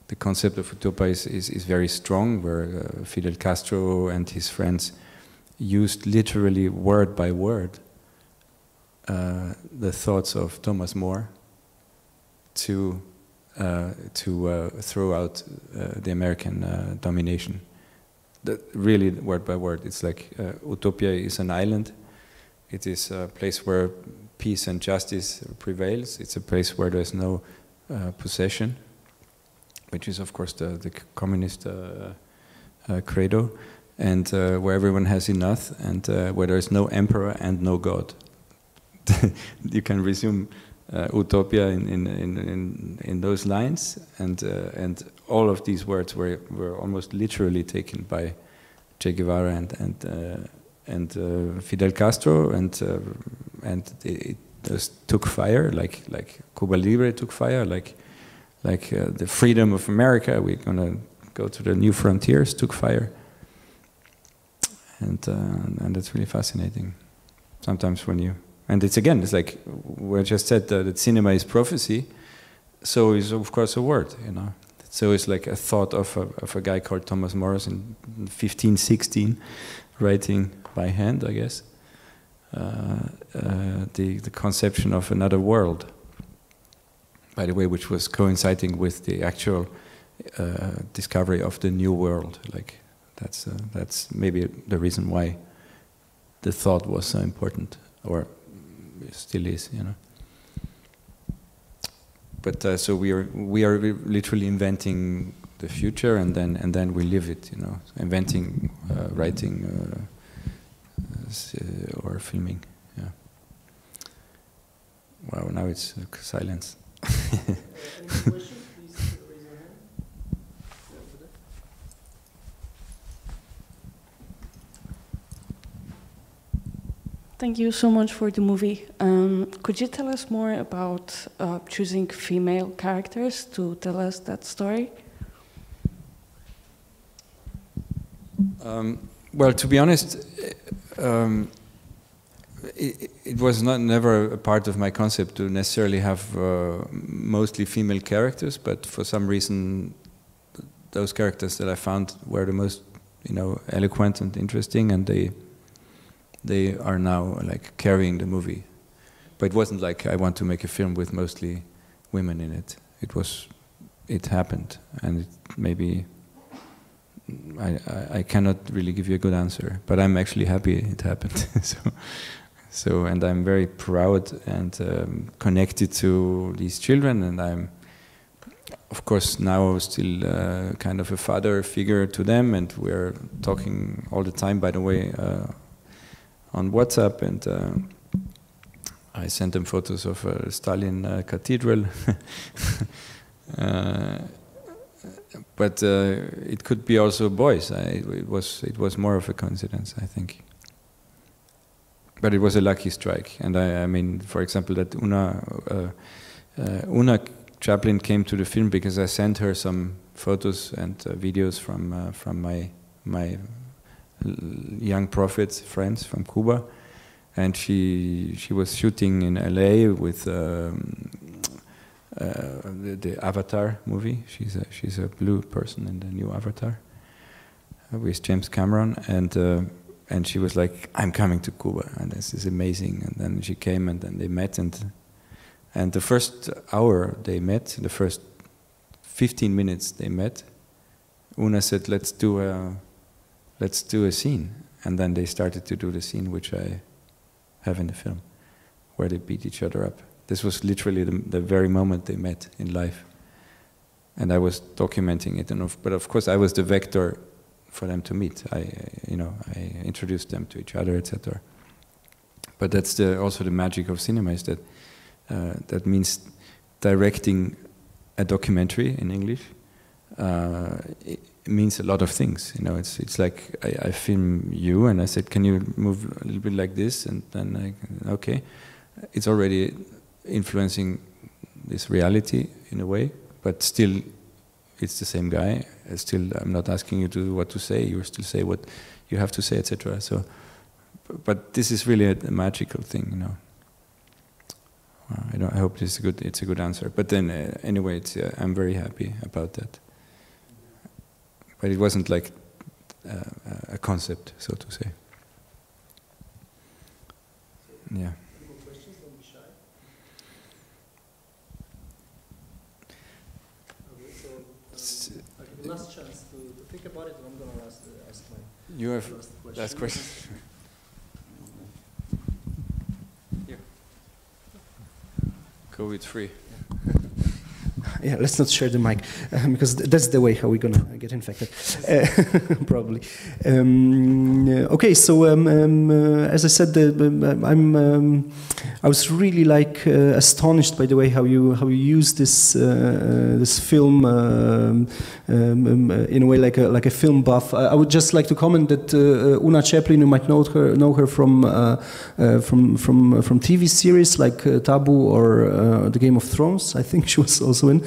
the concept of utopia is very strong, where Fidel Castro and his friends used literally word by word the thoughts of Thomas More to throw out the American domination. Really, word by word, it's like utopia is an island. It is a place where peace and justice prevails. It's a place where there's no possession, which is, of course, the communist credo, and where everyone has enough, and where there's no emperor and no god. You can resume utopia in those lines, and all of these words were almost literally taken by Che Guevara and Fidel Castro, and it just took fire, like Cuba Libre took fire, like the freedom of America. We're gonna go to the new frontiers took fire, and that's really fascinating. Sometimes when you it's like we just said that cinema is prophecy, so is of course a word, you know. So it's like a thought of a guy called Thomas More in 1516, writing by hand, I guess, the conception of another world, by the way, which was coinciding with the actual discovery of the new world. Like that's maybe the reason why the thought was so important, or it still is, you know. But so we are literally inventing the future, and then we live it, you know, inventing, writing, or filming. Yeah. Wow. Now it's silence. Any questions? Please raise your hand. Thank you so much for the movie. Could you tell us more about choosing female characters to tell us that story? Well, to be honest, it was never a part of my concept to necessarily have mostly female characters, but for some reason, those characters that I found were the most, you know, eloquent and interesting, and they are now like carrying the movie. But it wasn't like I want to make a film with mostly women in it. It happened, and maybe I cannot really give you a good answer, but I'm actually happy it happened. So, and I'm very proud and connected to these children, and I'm, of course, now still kind of a father figure to them, and we're talking all the time, by the way, on WhatsApp, and I sent them photos of Stalin Cathedral, but it could be also boys. It was more of a coincidence, I think. But it was a lucky strike, and I mean, for example, that Una Chaplin came to the film because I sent her some photos and videos from my young prophets friends from Cuba, and she was shooting in LA with the Avatar movie. She's a blue person in the new Avatar with James Cameron, and she was like, "I'm coming to Cuba, and this is amazing." And then she came, and then they met, and the first hour they met, the first 15 minutes they met, Una said, "Let's do a scene," and then they started to do the scene which I have in the film, where they beat each other up. This was literally the very moment they met in life, and I was documenting it. But of course, I was the vector for them to meet. I introduced them to each other, etc. But that's also the magic of cinema, is that that means directing a documentary in English. It means a lot of things. It's like I film you, and I said, "Can you move a little bit like this?" And then okay, it's already influencing this reality in a way, but still, it's the same guy. Still, I'm not asking you to do what to say. You still say what you have to say, etc. So, but this is really a magical thing, I hope it's a good answer. But then, anyway, I'm very happy about that. But it wasn't like a concept, so to say. Yeah. Questions? Don't be shy. So, last chance to think about it, and I'm going to ask my you have last question. Here. COVID free. Yeah, let's not share the mic, because that's the way how we're gonna get infected, probably. Okay, so as I said, I was really astonished by the way how you use this film in a way like a film buff. I would just like to comment that Una Chaplin, you might know her from TV series like Taboo or The Game of Thrones. I think she was also in.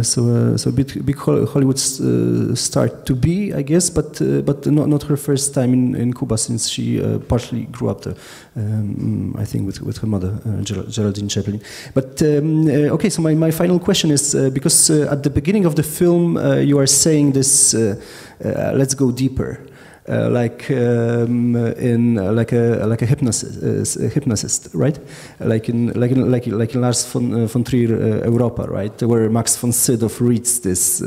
So a big Hollywood start to be, I guess, but not her first time in Cuba, since she partially grew up there, I think with her mother, Geraldine Chaplin. But okay, so my final question is, because at the beginning of the film you are saying this, let's go deeper. Like a hypnotist, right? Like in Lars von Trier Europa, right? Where Max von Sydow reads this.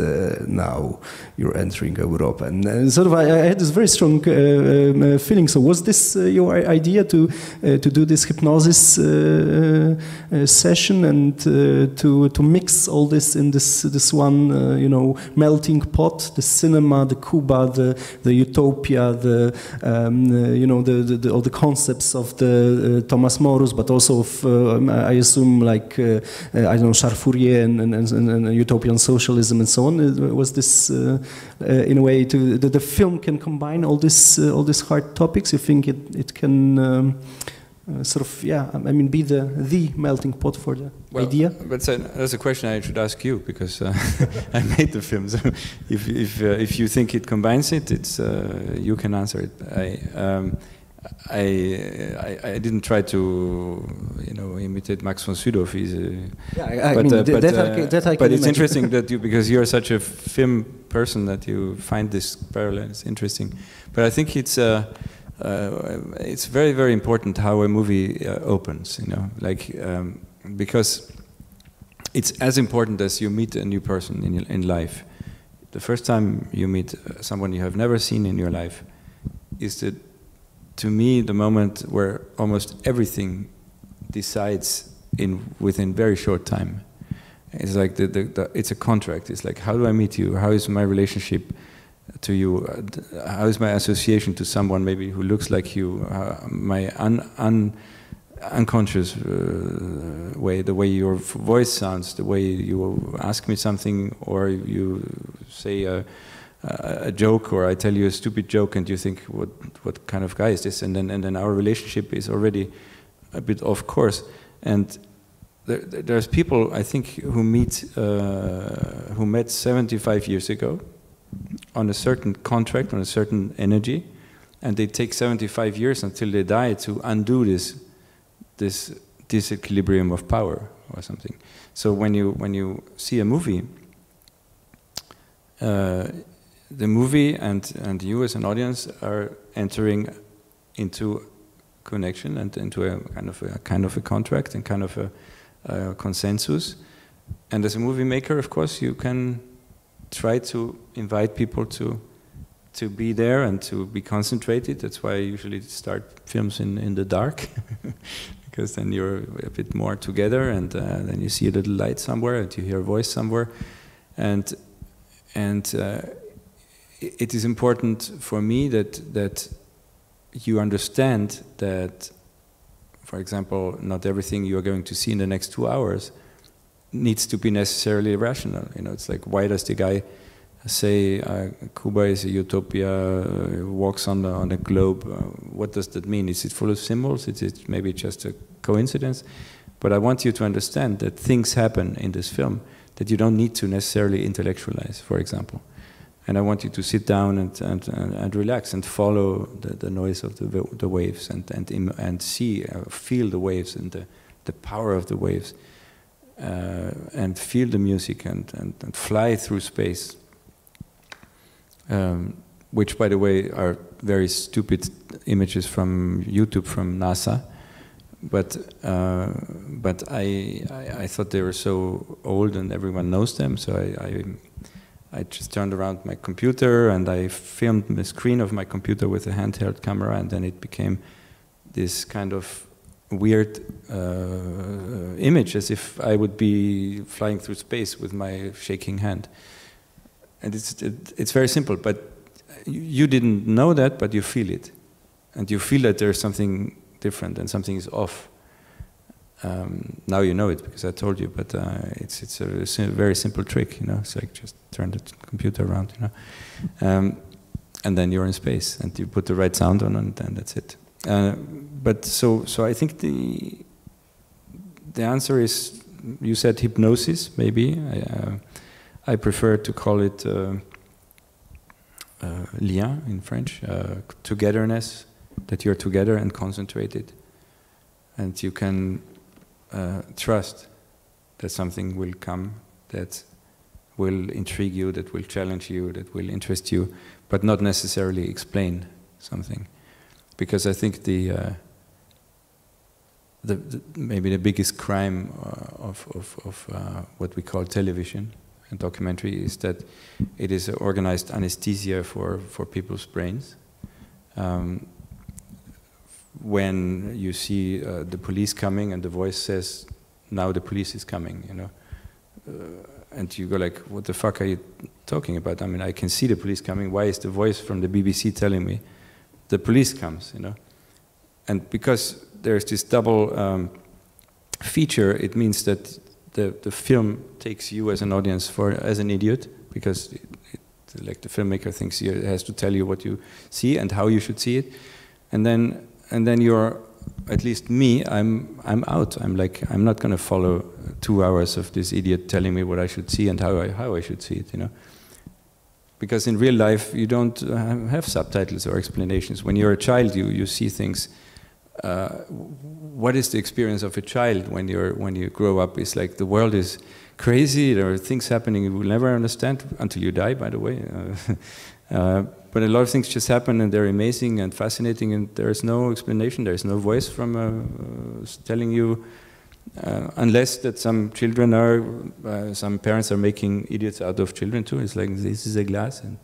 Now you're entering Europa, and sort of I had this very strong feeling. So was this your idea to do this hypnosis session and to mix all this in this one melting pot? The cinema, the Cuba, the utopia. All the concepts of the Thomas Morus, but also of I assume Charles Fourier and utopian socialism and so on. Was this in a way the film can combine all these hard topics? You think it can be the melting pot for the idea? But that's a question I should ask you, because I made the film. So if you think it combines it, it's you can answer it. I didn't try to imitate Max von Sydow. But it's interesting that because you're such a film person that you find this parallel. It's interesting, but I think it's very, very important how a movie opens, because it's as important as you meet a new person in life. The first time you meet someone you have never seen in your life is, to me, the moment where almost everything decides within very short time. It's like it's a contract. It's like, how do I meet you? How is my relationship to you? How is my association to someone maybe who looks like you? My unconscious way, the way your voice sounds, the way you ask me something, or you say a joke, or I tell you a stupid joke, and you think, what kind of guy is this? And then our relationship is already a bit off course. And there's people, I think, who met 75 years ago on a certain contract, on a certain energy, and they take 75 years until they die to undo this disequilibrium of power or something. So when you see a movie, the movie and you as an audience are entering into connection and into a kind of a contract and kind of a consensus. And as a movie maker, of course, you can try to invite people to be there and to be concentrated. That's why I usually start films in the dark, because then you're a bit more together, and then you see a little light somewhere, and you hear a voice somewhere, and it is important for me that you understand that, for example, not everything you are going to see in the next 2 hours needs to be necessarily rational. You know, it's like, why does the guy say Cuba is a utopia, walks on the globe? What does that mean? Is it full of symbols? Is it maybe just a coincidence? But I want you to understand that things happen in this film that you don't need to necessarily intellectualize, for example. And I want you to sit down and relax and follow the noise of the waves and see, feel the waves and the power of the waves, and feel the music and fly through space. Which, by the way, are very stupid images from YouTube, from NASA. But I thought they were so old and everyone knows them, so I just turned around my computer and I filmed the screen of my computer with a handheld camera, and then it became this kind of weird image, as if I would be flying through space with my shaking hand. And it's very simple, but you didn't know that, but you feel it. And you feel that there's something different and something is off. Now you know it because I told you, but it's a very simple trick, you know. It's like just turn the computer around, you know, and then you're in space and you put the right sound on, and that's it. But so I think the answer is, you said hypnosis, maybe. I prefer to call it lien in French, togetherness, that you're together and concentrated, and you can trust that something will come that will intrigue you, that will challenge you, that will interest you, but not necessarily explain something. Because I think maybe the biggest crime of what we call television and documentary is that it is organized anesthesia for people's brains. When you see the police coming and the voice says, now the police is coming, you know, and you go like, what the fuck are you talking about? I mean, I can see the police coming. Why is the voice from the BBC telling me the police comes, you know? And because there's this double feature, it means that the film takes you as an audience as an idiot, because like the filmmaker thinks he has to tell you what you see and how you should see it, and then you're, at least me, I'm out. I'm not going to follow 2 hours of this idiot telling me what I should see and how I should see it, you know. Because in real life you don't have subtitles or explanations. When you're a child, you see things. What is the experience of a child when you grow up? It's like the world is crazy. There are things happening you will never understand until you die, by the way. But a lot of things just happen and they're amazing and fascinating, and there's no explanation. There's no voice from telling you, unless that some parents are making idiots out of children too. It's like, this is a glass and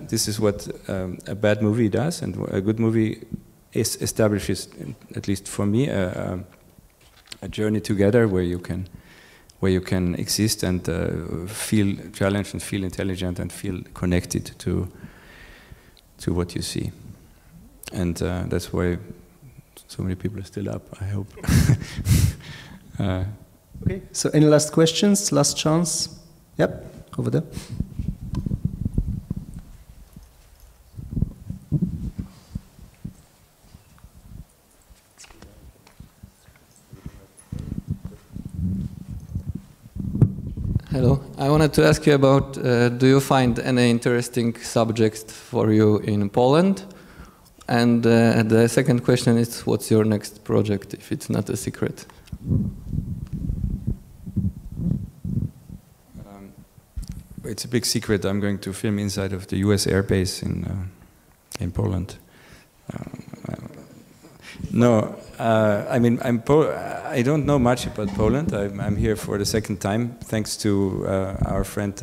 this is what a bad movie does, and a good movie establishes, at least for me, a journey together where you can exist and feel challenged and feel intelligent and feel connected to what you see. And that's why so many people are still up, I hope. Okay, so any last questions, last chance? Yep, over there. Hello. I wanted to ask you about, do you find any interesting subjects for you in Poland? And the second question is, what's your next project, if it's not a secret? It's a big secret. I'm going to film inside of the US Air Base in Poland. No, I mean, I don't know much about Poland. I'm here for the second time, thanks to our friend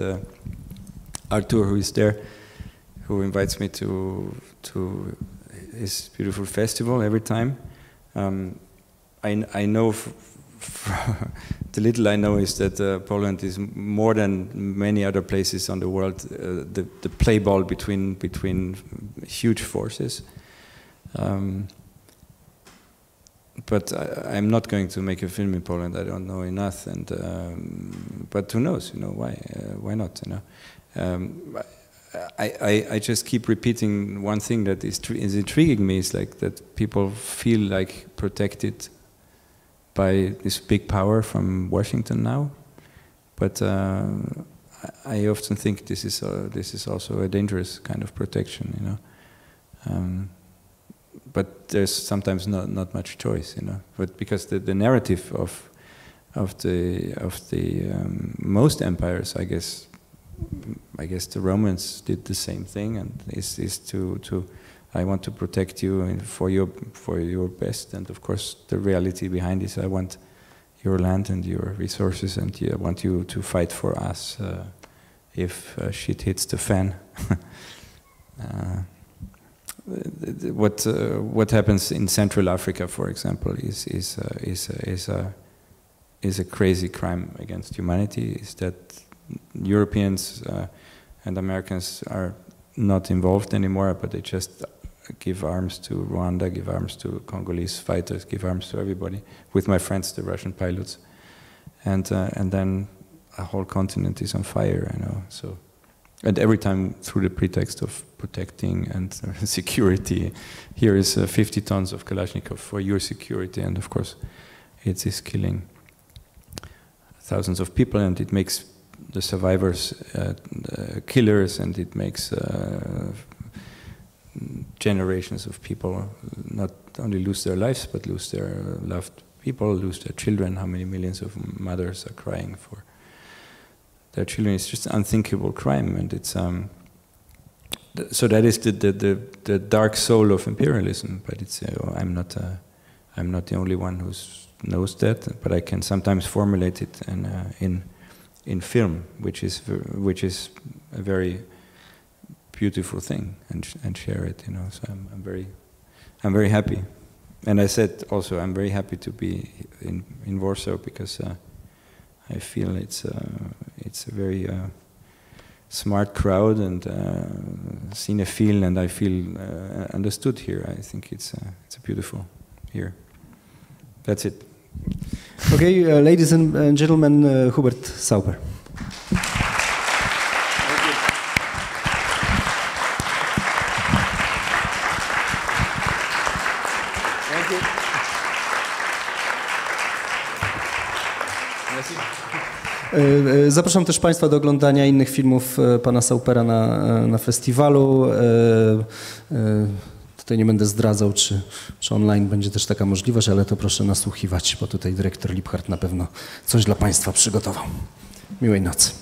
Artur, who is there, who invites me to his beautiful festival every time. I know, the little I know is that Poland is more than many other places on the world, the play ball between huge forces. But I'm not going to make a film in Poland. I don't know enough, and but who knows? You know, why not? You know, I just keep repeating one thing that is intriguing me is like that people feel like protected by this big power from Washington now, but I often think this is also a dangerous kind of protection. You know. But there's sometimes not much choice, you know. But because the narrative of the most empires, I guess the Romans did the same thing, and is to I want to protect you for your best, and of course the reality behind this, I want your land and your resources, and I want you to fight for us if shit hits the fan. What happens in Central Africa, for example, is a crazy crime against humanity. Is that Europeans and Americans are not involved anymore, but they just give arms to Rwanda, give arms to Congolese fighters, give arms to everybody. With my friends, the Russian pilots, and then a whole continent is on fire. You know, so. And every time through the pretext of protecting and security, here is 50 tons of Kalashnikov for your security, and of course it is killing thousands of people, and it makes the survivors killers, and it makes generations of people not only lose their lives, but lose their loved people, lose their children. How many millions of mothers are crying for their children? It's just an unthinkable crime, and it's so that is the dark soul of imperialism. But it's I'm not the only one who knows that, but I can sometimes formulate it in film, which is a very beautiful thing, and share it. You know, so I'm very happy, and I said also I'm very happy to be in Warsaw because. I feel it's a very smart crowd, and cinephile, and I feel understood here. I think it's beautiful here. That's it. Okay, ladies and gentlemen, Hubert Sauper. Zapraszam też Państwa do oglądania innych filmów pana Saupera na festiwalu. Tutaj nie będę zdradzał, czy online będzie też taka możliwość, ale to proszę nasłuchiwać, bo tutaj dyrektor Liebhardt na pewno coś dla Państwa przygotował. Miłej nocy.